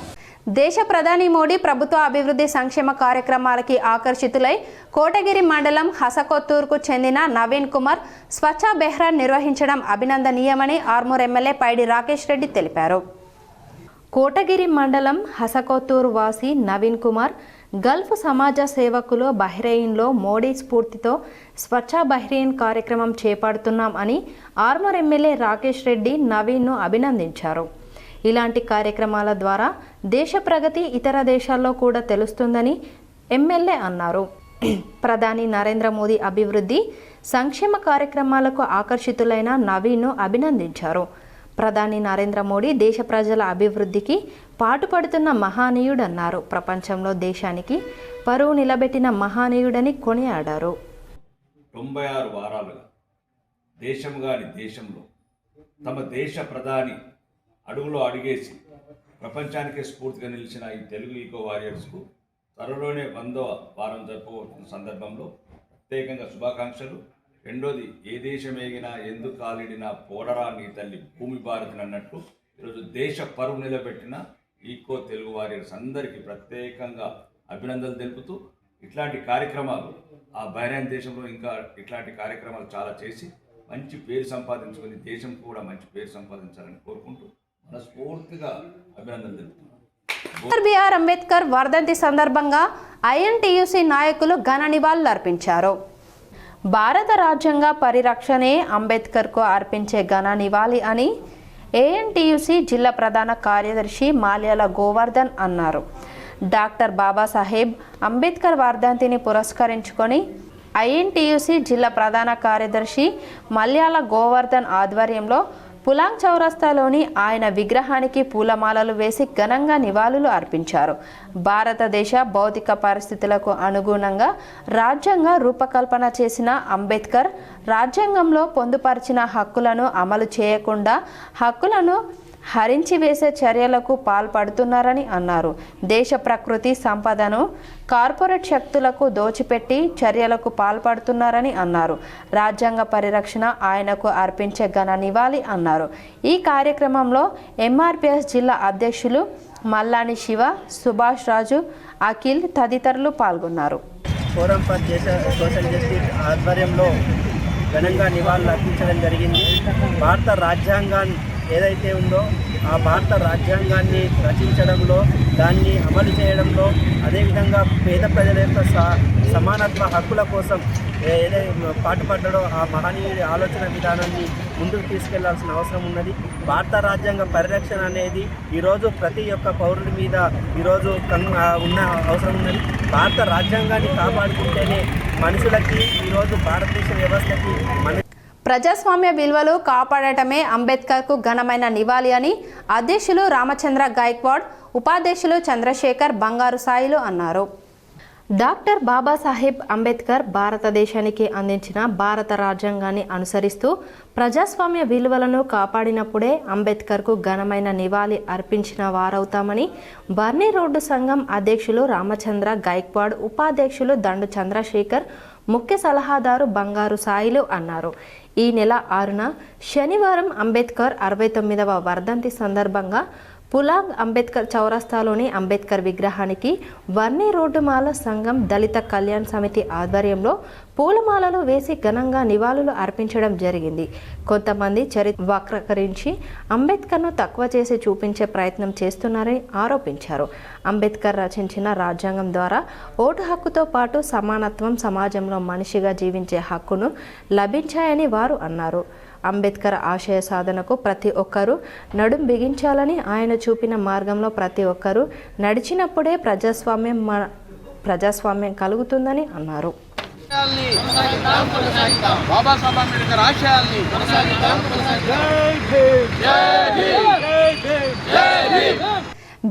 Speaker 1: దేశ ప్రధాని మోడీ ప్రభుత్వ అభివృద్ధి సంక్షేమ కార్యక్రమాలకి ఆకర్షితులై కోటగిరి మండలం హసకొత్తూరుకు చెందిన నవీన్ కుమార్ స్వచ్ఛ బెహ్రాన్ నిర్వహించడం అభినందనీయమని ఆర్మూర్ ఎమ్మెల్యే పైడి రాకేష్ రెడ్డి తెలిపారు. కోటగిరి మండలం హసకొత్తూరు వాసి నవీన్ కుమార్ గల్ఫ్ సమాజ సేవకులు బహ్రెయిన్లో మోడీ స్ఫూర్తితో స్వచ్ఛ బహ్రెయిన్ కార్యక్రమం చేపడుతున్నాం అని ఆర్మూర్ ఎమ్మెల్యే రాకేష్ రెడ్డి నవీన్ను అభినందించారు. ఇలాంటి కార్యక్రమాల ద్వారా దేశ ప్రగతి ఇతర దేశాల్లో కూడా తెలుస్తుందని ఎమ్మెల్యే అన్నారు. ప్రధాని నరేంద్ర మోదీ అభివృద్ధి సంక్షేమ కార్యక్రమాలకు ఆకర్షితులైన నవీన్ను అభినందించారు. ప్రధాని నరేంద్ర మోడీ దేశ ప్రజల అభివృద్ధికి పాటుపడుతున్న మహానీయుడన్నారు. ప్రపంచంలో దేశానికి పరువు నిలబెట్టిన మహానీయుడని కొనియాడారు.
Speaker 5: 96 వారాలుగా దేశం గాని దేశంలో తమ దేశ ప్రధాని అడుగులో అడుగేసి ప్రపంచానికే స్ఫూర్తిగా నిలిచిన ఈ తెలుగు ఈకో వారియర్స్కు త్వరలోనే 100వ వారం జరుపుకుంటున్న సందర్భంలో ప్రత్యేకంగా శుభాకాంక్షలు. రెండోది, ఏ దేశం ఏగినా ఎందుకు కాలిడినా పోడరా నీ తల్లి భూమి భారతిని అన్నట్టు ఈరోజు దేశ పరువు నిలబెట్టిన ఈకో తెలుగు వారియర్స్ అందరికీ ప్రత్యేకంగా అభినందనలు తెలుపుతూ ఇట్లాంటి కార్యక్రమాలు ఆ బహ్రెయిన్ దేశంలో ఇంకా ఇట్లాంటి కార్యక్రమాలు చాలా చేసి మంచి పేరు సంపాదించుకొని దేశం కూడా మంచి పేరు సంపాదించాలని కోరుకుంటూ మనస్ఫూర్తిగా అభినందనలు తెలుపుతున్నాను.
Speaker 1: డాక్టర్ బిఆర్ అంబేద్కర్ వర్ధంతి సందర్భంగా ఐఎన్టీయూసీ నాయకులు ఘన నివాళులు అర్పించారు. భారత రాజ్యాంగ పరిరక్షణే అంబేద్కర్కు అర్పించే ఘన నివాళి అని ఏఎన్టీయూసీ జిల్లా ప్రధాన కార్యదర్శి మాల్యాల గోవర్ధన్ అన్నారు. డాక్టర్ బాబాసాహెబ్ అంబేద్కర్ వర్ధంతిని పురస్కరించుకొని ఐఎన్టీయూసీ జిల్లా ప్రధాన కార్యదర్శి మల్యాల గోవర్ధన్ ఆధ్వర్యంలో పులాంగ్ చౌరస్తాలోని ఆయన విగ్రహానికి పూలమాలలు వేసి ఘనంగా నివాళులు అర్పించారు. భారతదేశ భౌతిక పరిస్థితులకు అనుగుణంగా రాజ్యాంగ రూపకల్పన చేసిన అంబేద్కర్ రాజ్యాంగంలో పొందుపరిచిన హక్కులను అమలు చేయకుండా హక్కులను హరించి వేసే చర్యలకు పాల్పడుతున్నారని అన్నారు. దేశ ప్రకృతి సంపదను కార్పొరేట్ శక్తులకు దోచిపెట్టి చర్యలకు పాల్పడుతున్నారని అన్నారు. రాజ్యాంగ పరిరక్షణ ఆయనకు అర్పించే ఘన నివాళి అన్నారు. ఈ కార్యక్రమంలో ఎంఆర్పిఎస్ జిల్లా అధ్యక్షులు మల్లాని శివ, సుభాష్ రాజు, అఖిల్ తదితరులు పాల్గొన్నారు.
Speaker 12: ఫోరం ఫర్ సోషల్ జస్టిస్ ఆధ్వర్యంలో ఘనంగా నివాళులు అర్పించడం జరిగింది. భారత రాజ్యాంగాన్ని ఏదైతే ఉందో ఆ భారత రాజ్యాంగాన్ని రచించడంలో, దాన్ని అమలు చేయడంలో, అదేవిధంగా పేద ప్రజల యొక్క సమానత్వ హక్కుల కోసం ఏదైతే పాటుపడ్డాడో ఆ మహనీయుడి ఆలోచన విధానాన్ని ముందుకు తీసుకెళ్లాల్సిన అవసరం ఉన్నది. భారత రాజ్యాంగ పరిరక్షణ అనేది ఈరోజు ప్రతి ఒక్క పౌరుడి మీద ఈరోజు ఉన్న అవసరం ఉన్నది. భారత రాజ్యాంగాన్ని కాపాడుకుంటేనే మనుషులకి ఈరోజు భారతదేశ వ్యవస్థకి
Speaker 1: ప్రజాస్వామ్య విలువలు కాపాడటమే అంబేద్కర్కు ఘనమైన నివాళి అని అధ్యక్షులు రామచంద్ర గైక్వాడ్, ఉపాధ్యక్షులు చంద్రశేఖర్ బంగారు సాయిలు అన్నారు. డాక్టర్ బాబాసాహెబ్ అంబేద్కర్ భారతదేశానికి అందించిన భారత రాజ్యాంగాన్ని అనుసరిస్తూ ప్రజాస్వామ్య విలువలను కాపాడినప్పుడే అంబేద్కర్కు ఘనమైన నివాళి అర్పించిన వారవుతామని బర్నీ రోడ్డు సంఘం అధ్యక్షులు రామచంద్ర గైక్వాడ్, ఉపాధ్యక్షులు దండు చంద్రశేఖర్, ముఖ్య సలహాదారు బంగారు సాయిలు అన్నారు. ఈ నెల 6న శనివారం అంబేద్కర్ 69వ వర్ధంతి సందర్భంగా పులాంగ్ అంబేద్కర్ చౌరస్తాలోని అంబేద్కర్ విగ్రహానికి వర్ణి రోడ్డు మాల సంఘం దళిత కళ్యాణ్ సమితి ఆధ్వర్యంలో పూలమాలలు వేసి ఘనంగా నివాళులు అర్పించడం జరిగింది. కొంతమంది చరిత్ర వక్రీకరించి అంబేద్కర్ను తక్కువ చేసి చూపించే ప్రయత్నం చేస్తున్నారని ఆరోపించారు. అంబేద్కర్ రచించిన రాజ్యాంగం ద్వారా ఓటు హక్కుతో పాటు సమానత్వం, సమాజంలో మనిషిగా జీవించే హక్కును లభించాయని వారు అన్నారు. అంబేద్కర్ ఆశయ సాధనకు ప్రతి ఒక్కరూ నడుం బిగించాలని, ఆయన చూపిన మార్గంలో ప్రతి ఒక్కరూ నడిచినప్పుడే ప్రజాస్వామ్యం కలుగుతుందని అన్నారు.
Speaker 12: బాబాసాహెబ్ అంబేద్కర్ ఆశయాల్ని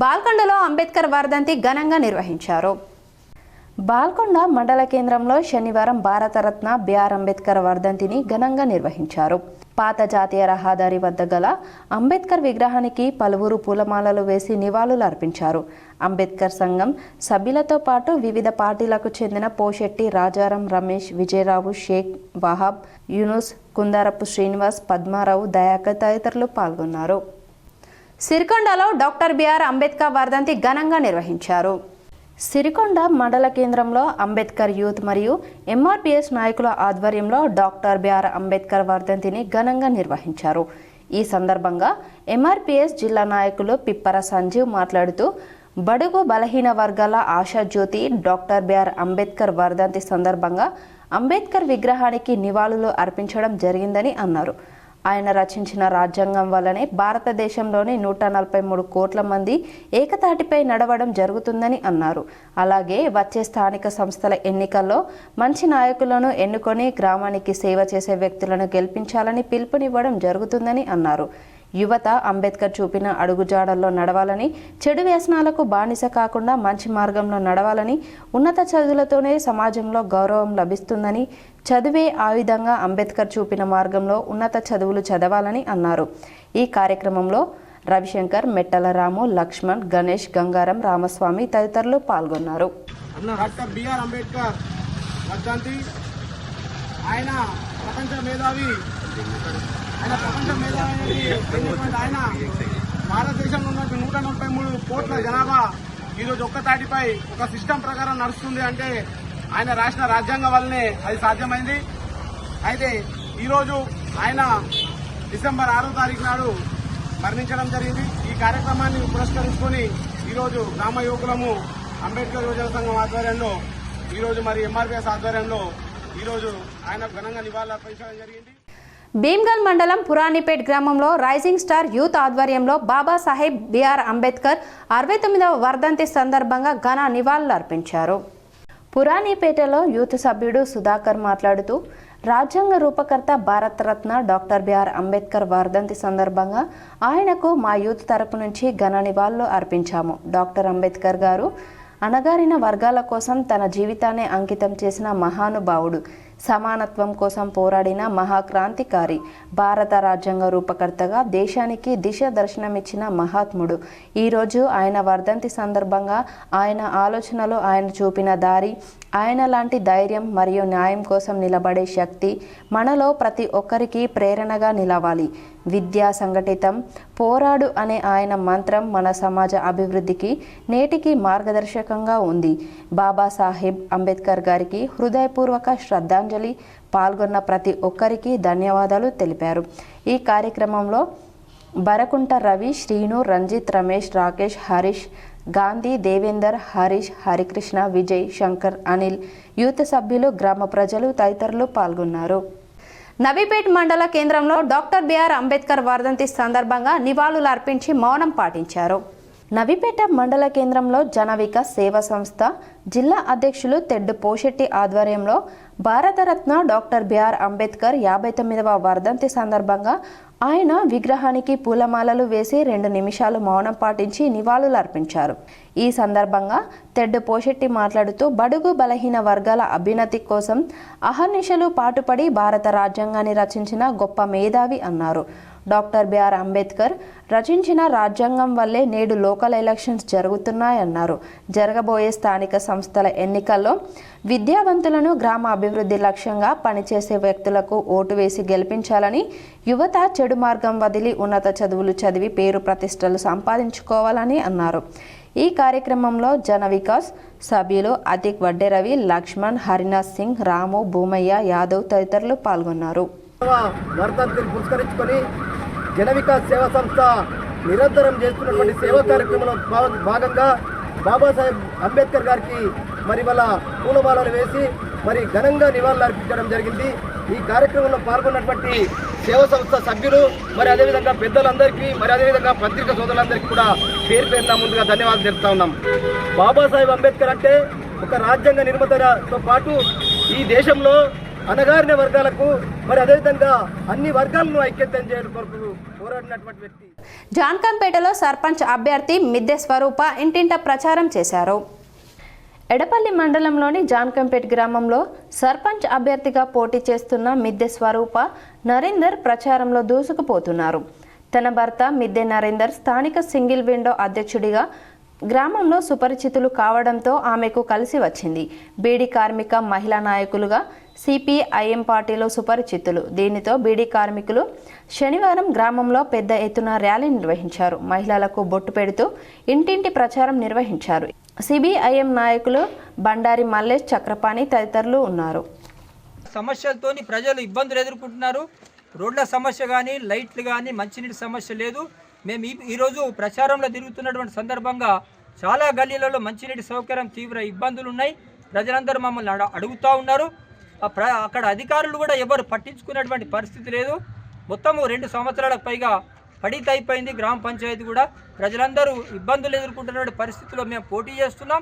Speaker 1: బాల్కొండలో అంబేద్కర్ వర్ధంతి ఘనంగా నిర్వహించారు. బాల్కొండ మండల కేంద్రంలో శనివారం భారతరత్న బిఆర్ అంబేద్కర్ వర్ధంతిని ఘనంగా నిర్వహించారు. పాత జాతీయ రహదారి వద్ద గల అంబేద్కర్ విగ్రహానికి పలువురు పూలమాలలు వేసి నివాళులు అర్పించారు. అంబేద్కర్ సంఘం సభ్యులతో పాటు వివిధ పార్టీలకు చెందిన పోషెట్టి రాజారాం, రమేష్, విజయరావు, షేక్ వహాబ్, యూనుస్, కుందారపు శ్రీనివాస్, పద్మారావు, దయాకర్ తదితరులు పాల్గొన్నారు. సిరికొండలో డాక్టర్ బిఆర్ అంబేద్కర్ వర్ధంతి ఘనంగా నిర్వహించారు. సిరికొండ మండల కేంద్రంలో అంబేద్కర్ యూత్ మరియు ఎంఆర్పిఎస్ నాయకుల ఆధ్వర్యంలో డాక్టర్ బిఆర్ అంబేద్కర్ వర్ధంతిని ఘనంగా నిర్వహించారు. ఈ సందర్భంగా ఎంఆర్పిఎస్ జిల్లా నాయకులు పిప్పర సంజీవ్ మాట్లాడుతూ బడుగు బలహీన వర్గాల ఆశాజ్యోతి డాక్టర్ బిఆర్ అంబేద్కర్ వర్ధంతి సందర్భంగా అంబేద్కర్ విగ్రహానికి నివాళులు అర్పించడం జరిగిందని అన్నారు. ఆయన రచించిన రాజ్యాంగం వల్లనే భారతదేశంలోని 143 కోట్ల మంది ఏకతాటిపై నడవడం జరుగుతుందని అన్నారు. అలాగే వచ్చే స్థానిక సంస్థల ఎన్నికల్లో మంచి నాయకులను ఎన్నుకొని గ్రామానికి సేవ చేసే వ్యక్తులను గెలిపించాలని పిలుపునివ్వడం జరుగుతుందని అన్నారు. యువత అంబేద్కర్ చూపిన అడుగుజాడల్లో నడవాలని, చెడు వ్యసనాలకు బానిస కాకుండా మంచి మార్గంలో నడవాలని, ఉన్నత చదువులతోనే సమాజంలో గౌరవం లభిస్తుందని, చదువే ఆయుధంగా అంబేద్కర్ చూపిన మార్గంలో ఉన్నత చదువులు చదవాలని అన్నారు. ఈ కార్యక్రమంలో రవిశంకర్, మెట్టల రాము, లక్ష్మణ్, గణేష్, గంగారం, రామస్వామి తదితరులు పాల్గొన్నారు.
Speaker 12: డాక్టర్ బిఆర్ అంబేద్కర్ వర్ధంతి ఆయన ప్రపంచ మేధావి ఆయన భారతదేశంలో ఉన్న 143 కోట్ల జనాభా ఈరోజు ఒక్కతాటిపై ఒక సిస్టమ్ ప్రకారం నడుస్తుంది అంటే ఆయన రాసిన రాజ్యాంగం వల్లనే అది సాధ్యమైంది. అయితే ఈరోజు ఆయన డిసెంబర్ 6వ తారీఖు నాడు మరణించడం జరిగింది. ఈ కార్యక్రమాన్ని పురస్కరించుకొని ఈరోజు గ్రామ యువకులము అంబేద్కర్ యువజన సంఘం ఆధ్వర్యంలో ఈరోజు మరి ఎంఆర్పిఎస్ ఆధ్వర్యంలో ఈరోజు ఆయన ఘనంగా నివాళులు అర్పించడం జరిగింది.
Speaker 1: భీమ్గల్ మండలం పురాణిపేట్ గ్రామంలో రైజింగ్ స్టార్ యూత్ ఆధ్వర్యంలో బాబాసాహెబ్ బిఆర్ అంబేద్కర్ 69వ వర్ధంతి సందర్భంగా ఘన నివాళులు అర్పించారు. పురాణిపేటలో యూత్ సభ్యుడు సుధాకర్ మాట్లాడుతూ రాజ్యాంగ రూపకర్త భారతరత్న డాక్టర్ బిఆర్ అంబేద్కర్ వర్ధంతి సందర్భంగా ఆయనకు మా యూత్ తరపు నుంచి ఘన నివాళులు అర్పించాము. డాక్టర్ అంబేద్కర్ గారు అణగారిన వర్గాల కోసం తన జీవితాన్ని అంకితం చేసిన మహానుభావుడు, సమానత్వం కోసం పోరాడిన మహాక్రాంతికారి, భారత రాజ్యాంగ రూపకర్తగా దేశానికి దిశ దర్శనమిచ్చిన మహాత్ముడు. ఈరోజు ఆయన వర్ధంతి సందర్భంగా ఆయన ఆలోచనలు, ఆయన చూపిన దారి, ఆయన లాంటి ధైర్యం మరియు న్యాయం కోసం నిలబడే శక్తి మనలో ప్రతి ఒక్కరికి ప్రేరణగా నిలవాలి. విద్యా సంఘటితం, పోరాడు అనే ఆయన మంత్రం మన సమాజ అభివృద్ధికి నేటికి మార్గదర్శకంగా ఉంది. బాబాసాహెబ్ అంబేద్కర్ గారికి హృదయపూర్వక శ్రద్ధాంజలి. పాల్గొన్న ప్రతి ఒక్కరికి ధన్యవాదాలు తెలిపారు. ఈ కార్యక్రమంలో బరకుంట రవి, శ్రీను, రంజిత్, రమేష్, రాకేష్, హరీష్, గాంధీ, దేవేందర్, హరీష్, హరికృష్ణ, విజయ్, శంకర్, అనిల్, యూత్ సభ్యులు, గ్రామ ప్రజలు తదితరులు పాల్గొన్నారు. నవీపేట్ మండల కేంద్రంలో డాక్టర్ బిఆర్ అంబేద్కర్ వర్ధంతి సందర్భంగా నివాళులు అర్పించి మౌనం పాటించారు. నవిపేట మండల కేంద్రంలో జనవికాస్ సేవా సంస్థ జిల్లా అధ్యక్షులు తెడ్డు పోషెట్టి ఆధ్వర్యంలో భారతరత్న డాక్టర్ బిఆర్ అంబేద్కర్ 59వ వర్ధంతి సందర్భంగా ఆయన విగ్రహానికి పూలమాలలు వేసి 2 నిమిషాలు మౌనం పాటించి నివాళులర్పించారు. ఈ సందర్భంగా తెడ్డు పోషెట్టి మాట్లాడుతూ బడుగు బలహీన వర్గాల అభ్యున్నతి కోసం అహర్నిశలు పాటుపడి భారత రాజ్యాంగాన్ని రచించిన గొప్ప మేధావి అన్నారు. డాక్టర్ బిఆర్ అంబేద్కర్ రచించిన రాజ్యాంగం వల్లే నేడు లోకల్ ఎలక్షన్స్ జరుగుతున్నాయన్నారు. జరగబోయే స్థానిక సంస్థల ఎన్నికల్లో విద్యావంతులను గ్రామ అభివృద్ధి లక్ష్యంగా పనిచేసే వ్యక్తులకు ఓటు వేసి గెలిపించాలని, యువత చెడు మార్గం వదిలి ఉన్నత చదువులు చదివి పేరు ప్రతిష్టలు సంపాదించుకోవాలని అన్నారు. ఈ కార్యక్రమంలో జనవికాస్ సభ్యులు అతిక్ వడ్డేరవి, లక్ష్మణ్, హరినాథ్ సింగ్, రాము, భూమయ్య యాదవ్ తదితరులు పాల్గొన్నారు.
Speaker 12: వర్ధంతిని పురస్కరించుకొని జనవికాస్ సేవా సంస్థ నిరంతరం చేస్తున్నటువంటి సేవా కార్యక్రమంలో భాగంగా బాబాసాహెబ్ అంబేద్కర్ గారికి మరి వాళ్ళ పూలమాలలు వేసి మరి ఘనంగా నివాళులు అర్పించడం జరిగింది. ఈ కార్యక్రమంలో పాల్గొన్నటువంటి సేవా సంస్థ సభ్యులు మరి అదేవిధంగా పెద్దలందరికీ మరి అదేవిధంగా పత్రికా సోదరులందరికీ కూడా పేరు పేరున ముందుగా ధన్యవాదాలు తెలుపుతా ఉన్నాం. బాబాసాహెబ్ అంబేద్కర్ అంటే ఒక రాజ్యాంగ నిర్మాతతో పాటు ఈ దేశంలో అనగారిన వర్గాలకు మరి అదేవిధంగా అన్ని వర్గాలను ఐక్యతం చేయడం కొరకు పోరాడినటువంటి వ్యక్తి.
Speaker 1: జాన్కంపేటలో సర్పంచ్ అభ్యర్థి మిద్దె స్వరూప ఇంటింట ప్రచారం చేశారు. ఎడపల్లి మండలంలోని జాన్కంపేట్ గ్రామంలో సర్పంచ్ అభ్యర్థిగా పోటీ చేస్తున్న మిద్దె స్వరూప నరేందర్ ప్రచారంలో దూసుకుపోతున్నారు. తన భర్త మిద్దె నరేందర్ స్థానిక సింగిల్ విండో అధ్యక్షుడిగా గ్రామంలో సుపరిచితులు కావడంతో ఆమెకు కలిసి వచ్చింది. బీడీ కార్మిక మహిళా నాయకులుగా సిపిఐఎం పార్టీలో సుపరిచితులు. దీనితో బీడీ కార్మికులు శనివారం గ్రామంలో పెద్ద ఎత్తున ర్యాలీ నిర్వహించారు. మహిళలకు బొట్టు పెడుతూ ఇంటింటి ప్రచారం నిర్వహించారు. సిపిఐఎం నాయకులు బండారి మల్లేష్, చక్రపాణి తదితరులు ఉన్నారు.
Speaker 13: సమస్యలతోని ప్రజలు ఇబ్బందులు ఎదుర్కొంటున్నారు. రోడ్ల సమస్య కానీ, లైట్లు కానీ, మంచినీటి సమస్య లేదు. మేము ఈరోజు ప్రచారంలో తిరుగుతున్నటువంటి సందర్భంగా చాలా గల్లీలలో మంచినీటి సౌకర్యం తీవ్ర ఇబ్బందులు ఉన్నాయి. ప్రజలందరూ మమ్మల్ని అడుగుతూ ఉన్నారు. అక్కడ అధికారులు కూడా ఎవరు పట్టించుకునేటువంటి పరిస్థితి లేదు. మొత్తము 2 సంవత్సరాలకు పైగా పడిత అయిపోయింది. గ్రామ పంచాయతీ కూడా ప్రజలందరూ ఇబ్బందులు ఎదుర్కొంటున్న పరిస్థితిలో మేము పోటీ చేస్తున్నాం.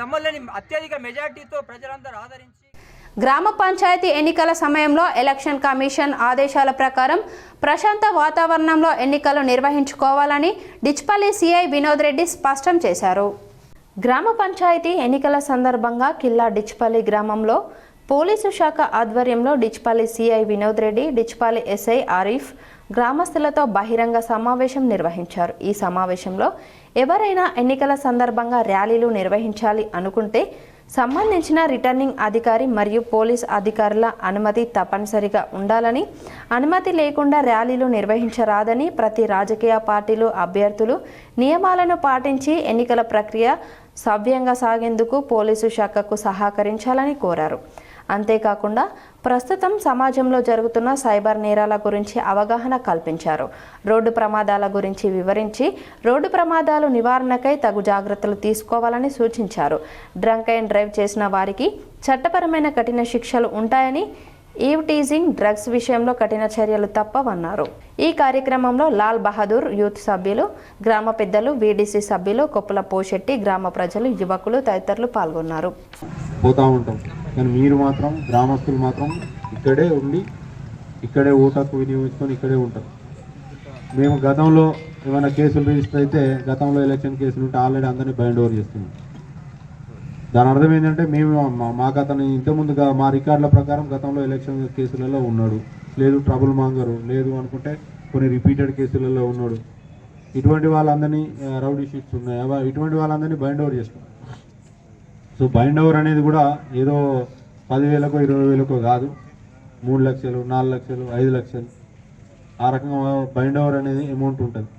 Speaker 13: మమ్మల్ని అత్యధిక మెజార్టీతో ప్రజలందరూ ఆదరించి
Speaker 1: గ్రామ పంచాయతీ ఎన్నికల సమయంలో ఎలక్షన్ కమిషన్ ఆదేశాల ప్రకారం ప్రశాంత వాతావరణంలో ఎన్నికలు నిర్వహించుకోవాలని డిచ్పల్లి సిఐ వినోద్ రెడ్డి స్పష్టం చేశారు. గ్రామ పంచాయతీ ఎన్నికల సందర్భంగా కిల్లా డిచ్పల్లి గ్రామంలో పోలీసు శాఖ ఆధ్వర్యంలో డిచ్పల్లి సిఐ వినోద్ రెడ్డి, డిచ్పల్లి ఎస్ఐ ఆరిఫ్ గ్రామస్తులతో బహిరంగ సమావేశం నిర్వహించారు. ఈ సమావేశంలో ఎవరైనా ఎన్నికల సందర్భంగా ర్యాలీలు నిర్వహించాలి అనుకుంటే సంబంధించిన రిటర్నింగ్ అధికారి మరియు పోలీస్ అధికారుల అనుమతి తప్పనిసరిగా ఉండాలని, అనుమతి లేకుండా ర్యాలీలు నిర్వహించరాదని, ప్రతి రాజకీయ పార్టీలు అభ్యర్థులు నియమాలను పాటించి ఎన్నికల ప్రక్రియ సవ్యంగా సాగేందుకు పోలీసు శాఖకు సహకరించాలని కోరారు. అంతేకాకుండా ప్రస్తుతం సమాజంలో జరుగుతున్న సైబర్ నేరాల గురించి అవగాహన కల్పించారు. రోడ్డు ప్రమాదాల గురించి వివరించి రోడ్డు ప్రమాదాలు నివారణకై తగు జాగ్రత్తలు తీసుకోవాలని సూచించారు. డ్రంక్ అండ్ డ్రైవ్ చేసిన వారికి చట్టపరమైన కఠిన శిక్షలు ఉంటాయని, ఈవ్ టీజింగ్, డ్రగ్స్ విషయంలో కఠిన చర్యలు తప్పవన్నారు. ఈ కార్యక్రమంలో లాల్ బహదూర్ యూత్ సభ్యులు, గ్రామ పెద్దలు, వీడీసీ సభ్యులు, కొప్పుల పోషెట్టి, గ్రామ ప్రజలు, యువకులు తదితరులు పాల్గొన్నారు.
Speaker 14: పోతా ఉంటాం కానీ మీరు మాత్రం గ్రామస్తులు మాత్రం ఇక్కడే ఉండి ఇక్కడే ఓటకు వినియోగించుకొని ఇక్కడే ఉంటారు. మేము గతంలో ఏమైనా కేసులు రిజిస్టర్ అయితే గతంలో ఎలక్షన్ కేసులు ఉంటే ఆల్రెడీ అందరినీ బైండ్ ఓవర్ చేస్తున్నాం. దాని అర్థం ఏంటంటే మేము మాకు అతను ఇంతకుముందుగా మా రికార్డుల ప్రకారం గతంలో ఎలక్షన్ కేసులలో ఉన్నాడు, లేదు ట్రబుల్ మాంగరు, లేదు అనుకుంటే కొన్ని రిపీటెడ్ కేసులలో ఉన్నాడు. ఇటువంటి వాళ్ళందరినీ రౌడీ షీట్స్ ఉన్నాయి, ఇటువంటి వాళ్ళందరినీ బైండ్ ఓవర్ చేస్తాం. సో బైండ్ ఓవర్ అనేది కూడా ఏదో 10,000కో 20,000కో కాదు, 3 లక్షలు, 4 లక్షలు, 5 లక్షలు ఆ రకంగా బైండ్ ఓవర్ అనేది అమౌంట్ ఉంటుంది.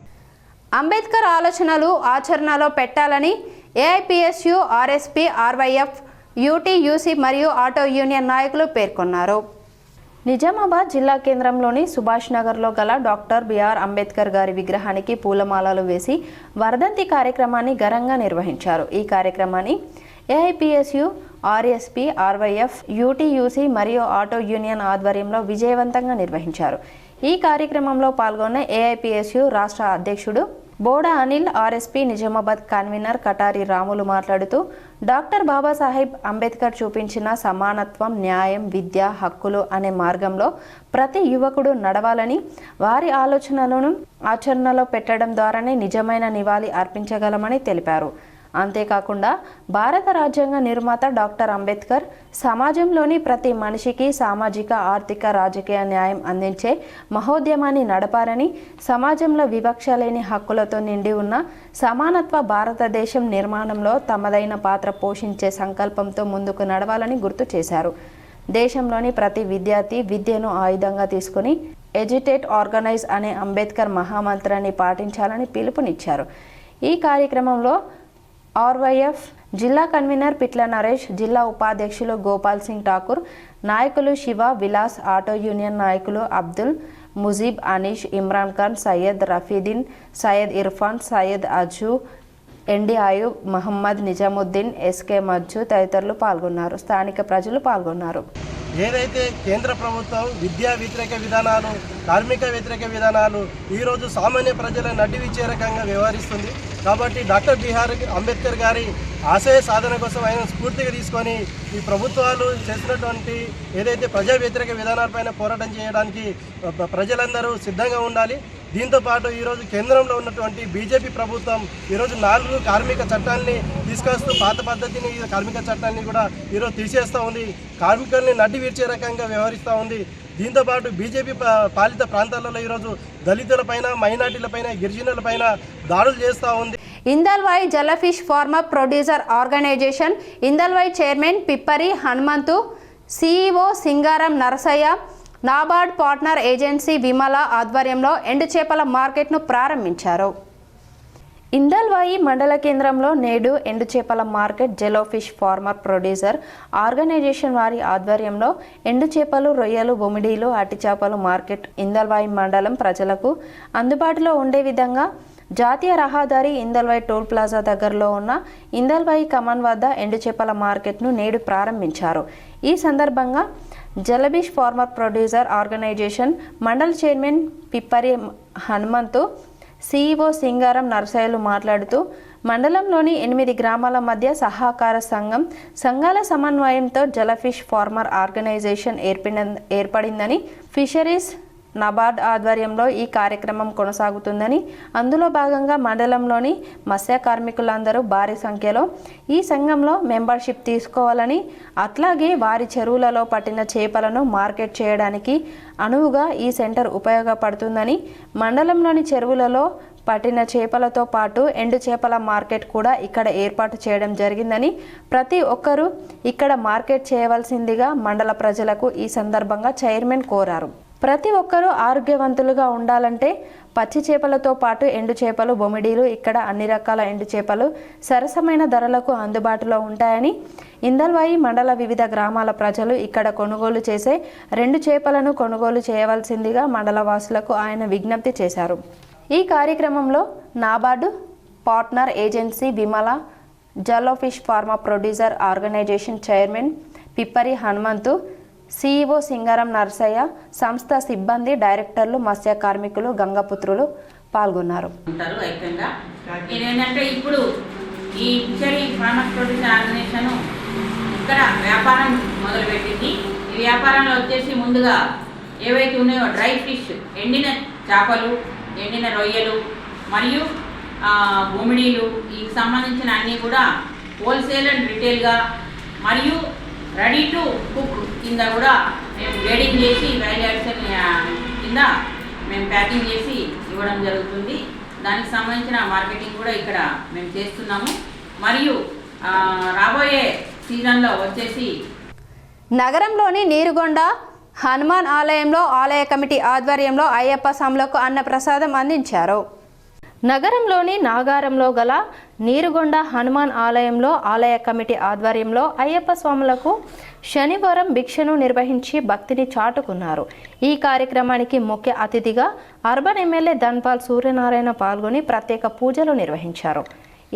Speaker 1: అంబేద్కర్ ఆలోచనలు ఆచరణలో పెట్టాలని ఏఐపిఎస్యు, ఆర్ఎస్పి, ఆర్వైఎఫ్, యూటీయూసీ మరియు ఆటో యూనియన్ నాయకులు పేర్కొన్నారు. నిజామాబాద్ జిల్లా కేంద్రంలోని సుభాష్ నగర్లో గల డాక్టర్ బిఆర్ అంబేద్కర్ గారి విగ్రహానికి పూలమాలలు వేసి వర్ధంతి కార్యక్రమాన్ని ఘనంగా నిర్వహించారు. ఈ కార్యక్రమాన్ని ఏఐపిఎస్యు, ఆర్ఎస్పి, ఆర్వైఎఫ్, యూటీయూసీ మరియు ఆటో యూనియన్ ఆధ్వర్యంలో విజయవంతంగా నిర్వహించారు. ఈ కార్యక్రమంలో పాల్గొన్న ఏఐపిఎస్యు రాష్ట్ర అధ్యక్షుడు బోడా అనిల్ ఆర్ఎస్పీ నిజామాబాద్ కన్వీనర్ కటారి రాములు మాట్లాడుతూ డాక్టర్ బాబాసాహెబ్ అంబేద్కర్ చూపించిన సమానత్వం, న్యాయం, విద్య, హక్కులు అనే మార్గంలో ప్రతి యువకుడు నడవాలని, వారి ఆలోచనలను ఆచరణలో పెట్టడం ద్వారానే నిజమైన నివాళి అర్పించగలమని తెలిపారు. అంతేకాకుండా భారత రాజ్యాంగ నిర్మాత డాక్టర్ అంబేద్కర్ సమాజంలోని ప్రతి మనిషికి సామాజిక, ఆర్థిక, రాజకీయ న్యాయం అందించే మహోద్యమాన్ని నడపారని, సమాజంలో వివక్ష లేని హక్కులతో నిండి ఉన్న సమానత్వ భారతదేశం నిర్మాణంలో తమదైన పాత్ర పోషించే సంకల్పంతో ముందుకు నడవాలని గుర్తు చేశారు. దేశంలోని ప్రతి విద్యార్థి విద్యను ఆయుధంగా తీసుకుని ఎడ్యుటేట్, ఆర్గనైజ్ అనే అంబేద్కర్ మహామంత్రాన్ని పాటించాలని పిలుపునిచ్చారు. ఈ కార్యక్రమంలో ఆర్వైఎఫ్ జిల్లా కన్వీనర్ పిట్ల నరేష్, జిల్లా ఉపాధ్యక్షులు గోపాల్ సింగ్ ఠాకూర్, నాయకులు శివ, విలాస్, ఆటో యూనియన్ నాయకులు అబ్దుల్, ముజీబ్, అనీష్, ఇమ్రాన్ ఖాన్, సయ్యద్ రఫీదీన్, సయ్యద్ ఇర్ఫాన్, సయ్యద్ అజు, ఎన్డి అయూబ్, మహమ్మద్ నిజాముద్దీన్, ఎస్కే మజ్జు తదితరులు పాల్గొన్నారు. స్థానిక ప్రజలు పాల్గొన్నారు.
Speaker 12: ఏదైతే కేంద్ర ప్రభుత్వం విద్యా వ్యతిరేక విధానాలు, కార్మిక వ్యతిరేక విధానాలు ఈరోజు సామాన్య ప్రజల నడ్డి విచ్చే రకంగా వ్యవహరిస్తుంది. కాబట్టి డాక్టర్ బిఆర్ అంబేద్కర్ గారి ఆశయ సాధన కోసం ఆయన స్ఫూర్తిగా తీసుకొని ఈ ప్రభుత్వాలు చేసినటువంటి ఏదైతే ప్రజా వ్యతిరేక విధానాలపైన పోరాటం చేయడానికి ప్రజలందరూ సిద్ధంగా ఉండాలి. దీంతోపాటు ఈరోజు కేంద్రంలో ఉన్నటువంటి బీజేపీ ప్రభుత్వం ఈరోజు 4 కార్మిక చట్టాలని తీసుకొస్తూ పాత పద్ధతిని కార్మిక చట్టాన్ని కూడా ఈరోజు తీసేస్తూ ఉంది. కార్మికుల్ని నడ్డి విరిచే రకంగా వ్యవహరిస్తూ ఉంది. దీంతోపాటు బీజేపీ పాలిత ప్రాంతాలలో ఈరోజు దళితులపైన, మైనార్టీలపైన, గిరిజనులపైన దాడులు చేస్తూ ఉంది.
Speaker 1: Indalwai Jalafish farmer producer organisation Indalwai chairman Pippari Hanumanthu, CEO Singaram Narasaiah, NABARD partner agency Vimala ఆధ్వర్యంలో ఎండు చేపల మార్కెట్ను ప్రారంభించారు. ఇందల్వాయి మండల కేంద్రంలో నేడు ఎండు చేపల మార్కెట్ జెలోఫిష్ ఫార్మర్ ప్రొడ్యూసర్ ఆర్గనైజేషన్ వారి ఆధ్వర్యంలో ఎండు చేపలు, రొయ్యలు, బొమిడీలు, అట్టి చేపలు మార్కెట్ ఇందల్వాయి మండలం ప్రజలకు అందుబాటులో ఉండే విధంగా జాతీయ రహదారి ఇందల్వాయి టోల్ ప్లాజా దగ్గరలో ఉన్న ఇందల్వాయి కమాన్ వద్ద ఎండు చేపల మార్కెట్ను నేడు ప్రారంభించారు. ఈ సందర్భంగా జలఫిష్ ఫార్మర్ ప్రొడ్యూసర్ ఆర్గనైజేషన్ మండల చైర్మన్ పిప్పరి హనుమంతు, సిఇఓ సింగారం నరసయ్యలు మాట్లాడుతూ మండలంలోని 8 గ్రామాల మధ్య సహకార సంఘాల సమన్వయంతో జలఫిష్ ఫార్మర్ ఆర్గనైజేషన్ ఏర్పడిందని, ఫిషరీస్ నబార్డ్ ఆధ్వర్యంలో ఈ కార్యక్రమం కొనసాగుతుందని, అందులో భాగంగా మండలంలోని మత్స్య కార్మికులందరూ భారీ సంఖ్యలో ఈ సంఘంలో మెంబర్షిప్ తీసుకోవాలని, అట్లాగే వారి చెరువులలో పట్టిన చేపలను మార్కెట్ చేయడానికి అనువుగా ఈ సెంటర్ ఉపయోగపడుతుందని, మండలంలోని చెరువులలో పట్టిన చేపలతో పాటు ఎండు చేపల మార్కెట్ కూడా ఇక్కడ ఏర్పాటు చేయడం జరిగిందని, ప్రతి ఒక్కరూ ఇక్కడ మార్కెట్ చేయవలసిందిగా మండల ప్రజలకు ఈ సందర్భంగా చైర్మన్ కోరారు. ప్రతి ఒక్కరూ ఆరోగ్యవంతులుగా ఉండాలంటే పచ్చి చేపలతో పాటు ఎండు చేపలు, బొమిడీలు, ఇక్కడ అన్ని రకాల ఎండు చేపలు సరసమైన ధరలకు అందుబాటులో ఉంటాయని, ఇందల్వాయి మండల వివిధ గ్రామాల ప్రజలు ఇక్కడ కొనుగోలు చేసే 2 చేపలను కొనుగోలు చేయవలసిందిగా మండల వాసులకు ఆయన విజ్ఞప్తి చేశారు. ఈ కార్యక్రమంలో NABARD partner agency Vimala, Jalofish farmer producer organisation chairman Pippari Hanumanthu, CEO Singaram Narasaiah, సంస్థ సిబ్బంది, డైరెక్టర్లు, మత్స్య కార్మికులు, గంగపుత్రులు పాల్గొన్నారు.
Speaker 15: ఏంటంటే ఇప్పుడు ఈ ఫిషరీ ఫార్మర్ ప్రొడ్యూసర్ ఆర్గనైజేషన్ ఇక్కడ వ్యాపారం మొదలుపెట్టింది. ఈ వ్యాపారంలో వచ్చేసి ముందుగా ఏవైతే ఉన్నాయో డ్రై ఫిష్, ఎండిన చేపలు, ఎండిన రొయ్యలు మరియు బొమిడీలు, ఈ సంబంధించిన అన్నీ కూడా హోల్సేల్ అండ్ రిటైల్గా మరియు రెడీ టు కుక్ కింద కూడా మేము గ్రేడింగ్ చేసి వాల్యూ యాడిషన్ కింద మేము ప్యాకింగ్ చేసి ఇవ్వడం జరుగుతుంది. దానికి సంబంధించిన మార్కెటింగ్ కూడా ఇక్కడ మేము చేస్తున్నాము. మరియు రాబోయే సీజన్లో వచ్చేసి
Speaker 1: నగరంలోని నీరుగొండ హనుమాన్ ఆలయంలో ఆలయ కమిటీ ఆధ్వర్యంలో అయ్యప్ప స్వాములకు అన్నప్రసాదం అందించారు. నగరంలోని నాగారంలో గల నీరుగొండ హనుమాన్ ఆలయంలో ఆలయ కమిటీ ఆధ్వర్యంలో అయ్యప్ప స్వాములకు శనివారం భిక్షను నిర్వహించి భక్తిని చాటుకున్నారు. ఈ కార్యక్రమానికి ముఖ్య అతిథిగా అర్బన్ ఎమ్మెల్యే ధన్పాల్ సూర్యనారాయణ పాల్గొని ప్రత్యేక పూజలు నిర్వహించారు.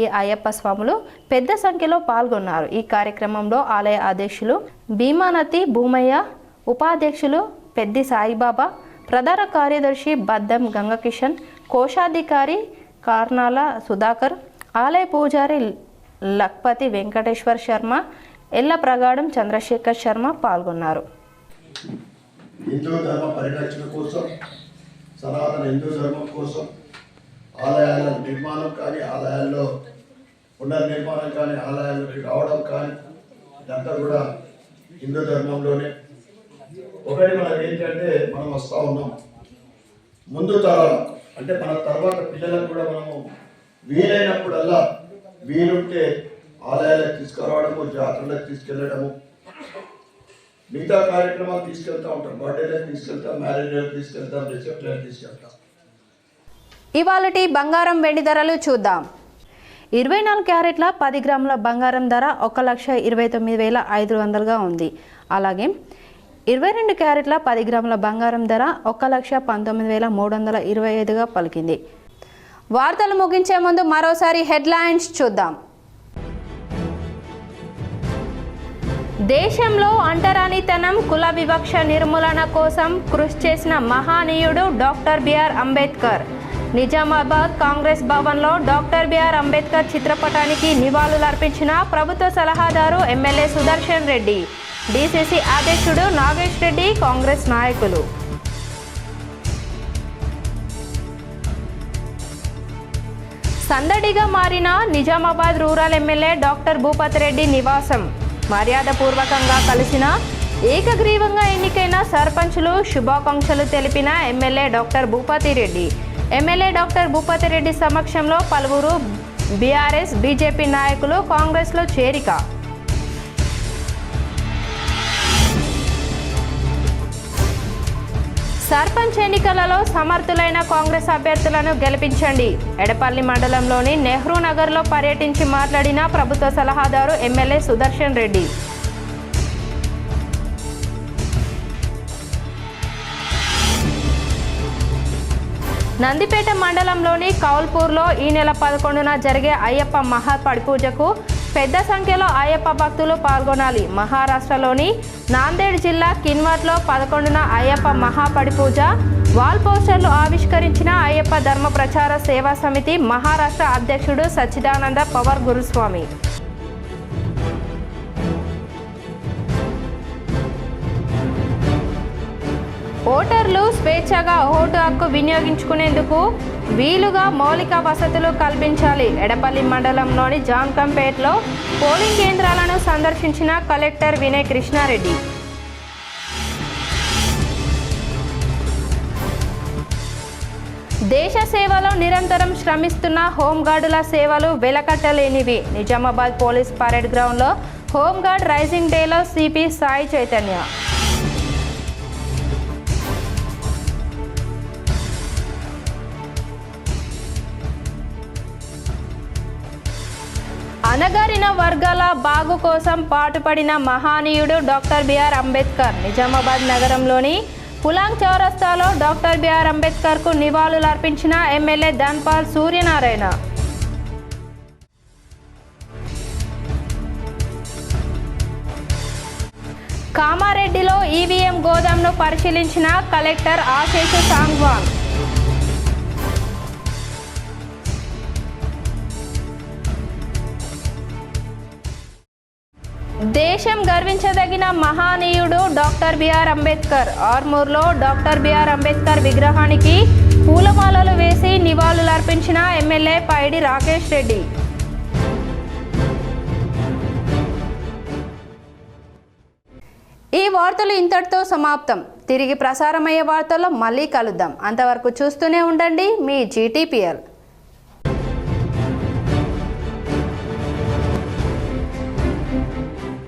Speaker 1: ఈ అయ్యప్ప స్వాములు పెద్ద సంఖ్యలో పాల్గొన్నారు. ఈ కార్యక్రమంలో ఆలయ అధ్యక్షులు భీమానతి భూమయ్య, ఉపాధ్యక్షులు పెద్ది సాయిబాబా, ప్రధాన కార్యదర్శి బద్దం గంగకిషన్, కోశాధికారి కార్నాల సుధాకర్, ఆలయ పూజారి లక్పతి వెంకటేశ్వర్ శర్మ, ఎల్ల ప్రగాఢం చంద్రశేఖర్ శర్మ పాల్గొన్నారు.
Speaker 16: హిందూ ధర్మ పరిరక్షణ కోసం, సనాతన హిందూ ధర్మం కోసం ఆలయాల నిర్మాణం కానీ, ఆలయాల్లో పునర్నిర్మాణం కానీ, ఆలయాల్లోకి రావడం కానీ ఇదంతా కూడా హిందూ ధర్మంలోనే. ఒకటి మనకి ఏంటంటే మనం వస్తూ ఉన్నాం, ముందు తరాలు అంటే మన తర్వాత పిల్లలకు కూడా మనము వీలైనప్పుడల్లా వీలుంటే ఆలయాలకు తీసుకురావడము, జాతరలకు తీసుకెళ్ళడము, మిగతా కార్యక్రమాలు తీసుకెళ్తూ ఉంటాం. బర్త్డేలకు తీసుకెళ్తాం, మ్యారేజ్లకు తీసుకెళ్తాం, రిసెప్షన్లకు తీసుకెళ్తాం.
Speaker 1: ఇవాళటి బంగారం వెండి ధరలు చూద్దాం. 24 క్యారెట్ల 10 గ్రాముల బంగారం ధర 1,29,500గా ఉంది. అలాగే 22 క్యారెట్ల 10 గ్రాముల బంగారం ధర 1,19,325గా పలికింది. వార్తలు ముగించే ముందు మరోసారి హెడ్లైన్స్ చూద్దాం. దేశంలో అంటరానితనం, కుల వివక్ష నిర్మూలన కోసం కృషి చేసిన మహానీయుడు డాక్టర్ బిఆర్ అంబేద్కర్. నిజామాబాద్ కాంగ్రెస్ భవన్లో డాక్టర్ బిఆర్ అంబేద్కర్ చిత్రపటానికి నివాళులర్పించిన ప్రభుత్వ సలహాదారు ఎమ్మెల్యే సుదర్శన్ రెడ్డి, డీసీసీ అధ్యక్షుడు నాగేష్ రెడ్డి, కాంగ్రెస్ నాయకులు. సందడిగా మారిన Nizamabad rural MLA doctor Bhupathi Reddy నివాసం. మర్యాదపూర్వకంగా కలిసిన ఏకగ్రీవంగా ఎన్నికైన సర్పంచులు శుభాకాంక్షలు తెలిపిన MLA doctor Bhupathi Reddy. MLA doctor Bhupathi Reddy సమక్షంలో పలువురు బీఆర్ఎస్, బీజేపీ నాయకులు కాంగ్రెస్లో చేరిక. సర్పంచ్ ఎన్నికలలో సమర్థులైన కాంగ్రెస్ అభ్యర్థులను గెలిపించండి. ఎడపల్లి మండలంలోని నెహ్రూ నగర్లో పర్యటించి మాట్లాడిన ప్రభుత్వ సలహాదారు ఎమ్మెల్యే సుదర్శన్ రెడ్డి. నందిపేట మండలంలోని కౌల్పూర్లో ఈ నెల 11న జరిగే అయ్యప్ప మహాపడి పూజకు పెద్ద సంఖ్యలో అయ్యప్ప భక్తులు పాల్గొనాలి. మహారాష్ట్రలోని నాందేడ్ జిల్లా కిన్వార్లో 11న అయ్యప్ప మహాపడి పూజ. వాల్ పోస్టర్లు ఆవిష్కరించిన అయ్యప్ప ధర్మ ప్రచార సేవా సమితి మహారాష్ట్ర అధ్యక్షుడు సచ్చిదానంద పవర్ గురుస్వామి. ఓటర్లు స్వేచ్ఛగా ఓటు హక్కు వినియోగించుకునేందుకు వీలుగా మౌలిక వసతులు కల్పించాలి. ఎడపల్లి మండలంలోని జాన్కంపేటలో పోలింగ్ కేంద్రాలను సందర్శించిన కలెక్టర్ వినయ్ కృష్ణారెడ్డి. దేశ సేవలో నిరంతరం శ్రమిస్తున్న హోంగార్డుల సేవలు వెలకట్టలేనివి. నిజామాబాద్ పోలీస్ పరేడ్ గ్రౌండ్లో హోంగార్డ్ రైజింగ్ డేలో సిపి సాయి చైతన్య. అణగారిన వర్గాల బాగు కోసం పాటుపడిన మహానీయుడు డాక్టర్ బిఆర్ అంబేద్కర్. నిజామాబాద్ నగరంలోని పులాంగ్ చౌరస్తాలో డాక్టర్ బిఆర్ అంబేద్కర్కు నివాళులర్పించిన ఎమ్మెల్యే ధన్పాల్ సూర్యనారాయణ. కామారెడ్డిలో ఈవీఎం గోదాంను పరిశీలించిన కలెక్టర్ ఆశేష్ సాంగ్వాన్. దేశం గర్వించదగిన మహానీయుడు డాక్టర్ బిఆర్ అంబేద్కర్. ఆర్మూర్లో డాక్టర్ బిఆర్ అంబేద్కర్ విగ్రహానికి పూలమాలలు వేసి నివాళులర్పించిన ఎమ్మెల్యే పైడి రాకేష్ రెడ్డి. ఈ వార్తలు ఇంతటితో సమాప్తం. తిరిగి ప్రసారమయ్యే వార్తల్లో మళ్ళీ కలుద్దాం. అంతవరకు చూస్తూనే ఉండండి మీ GTPL.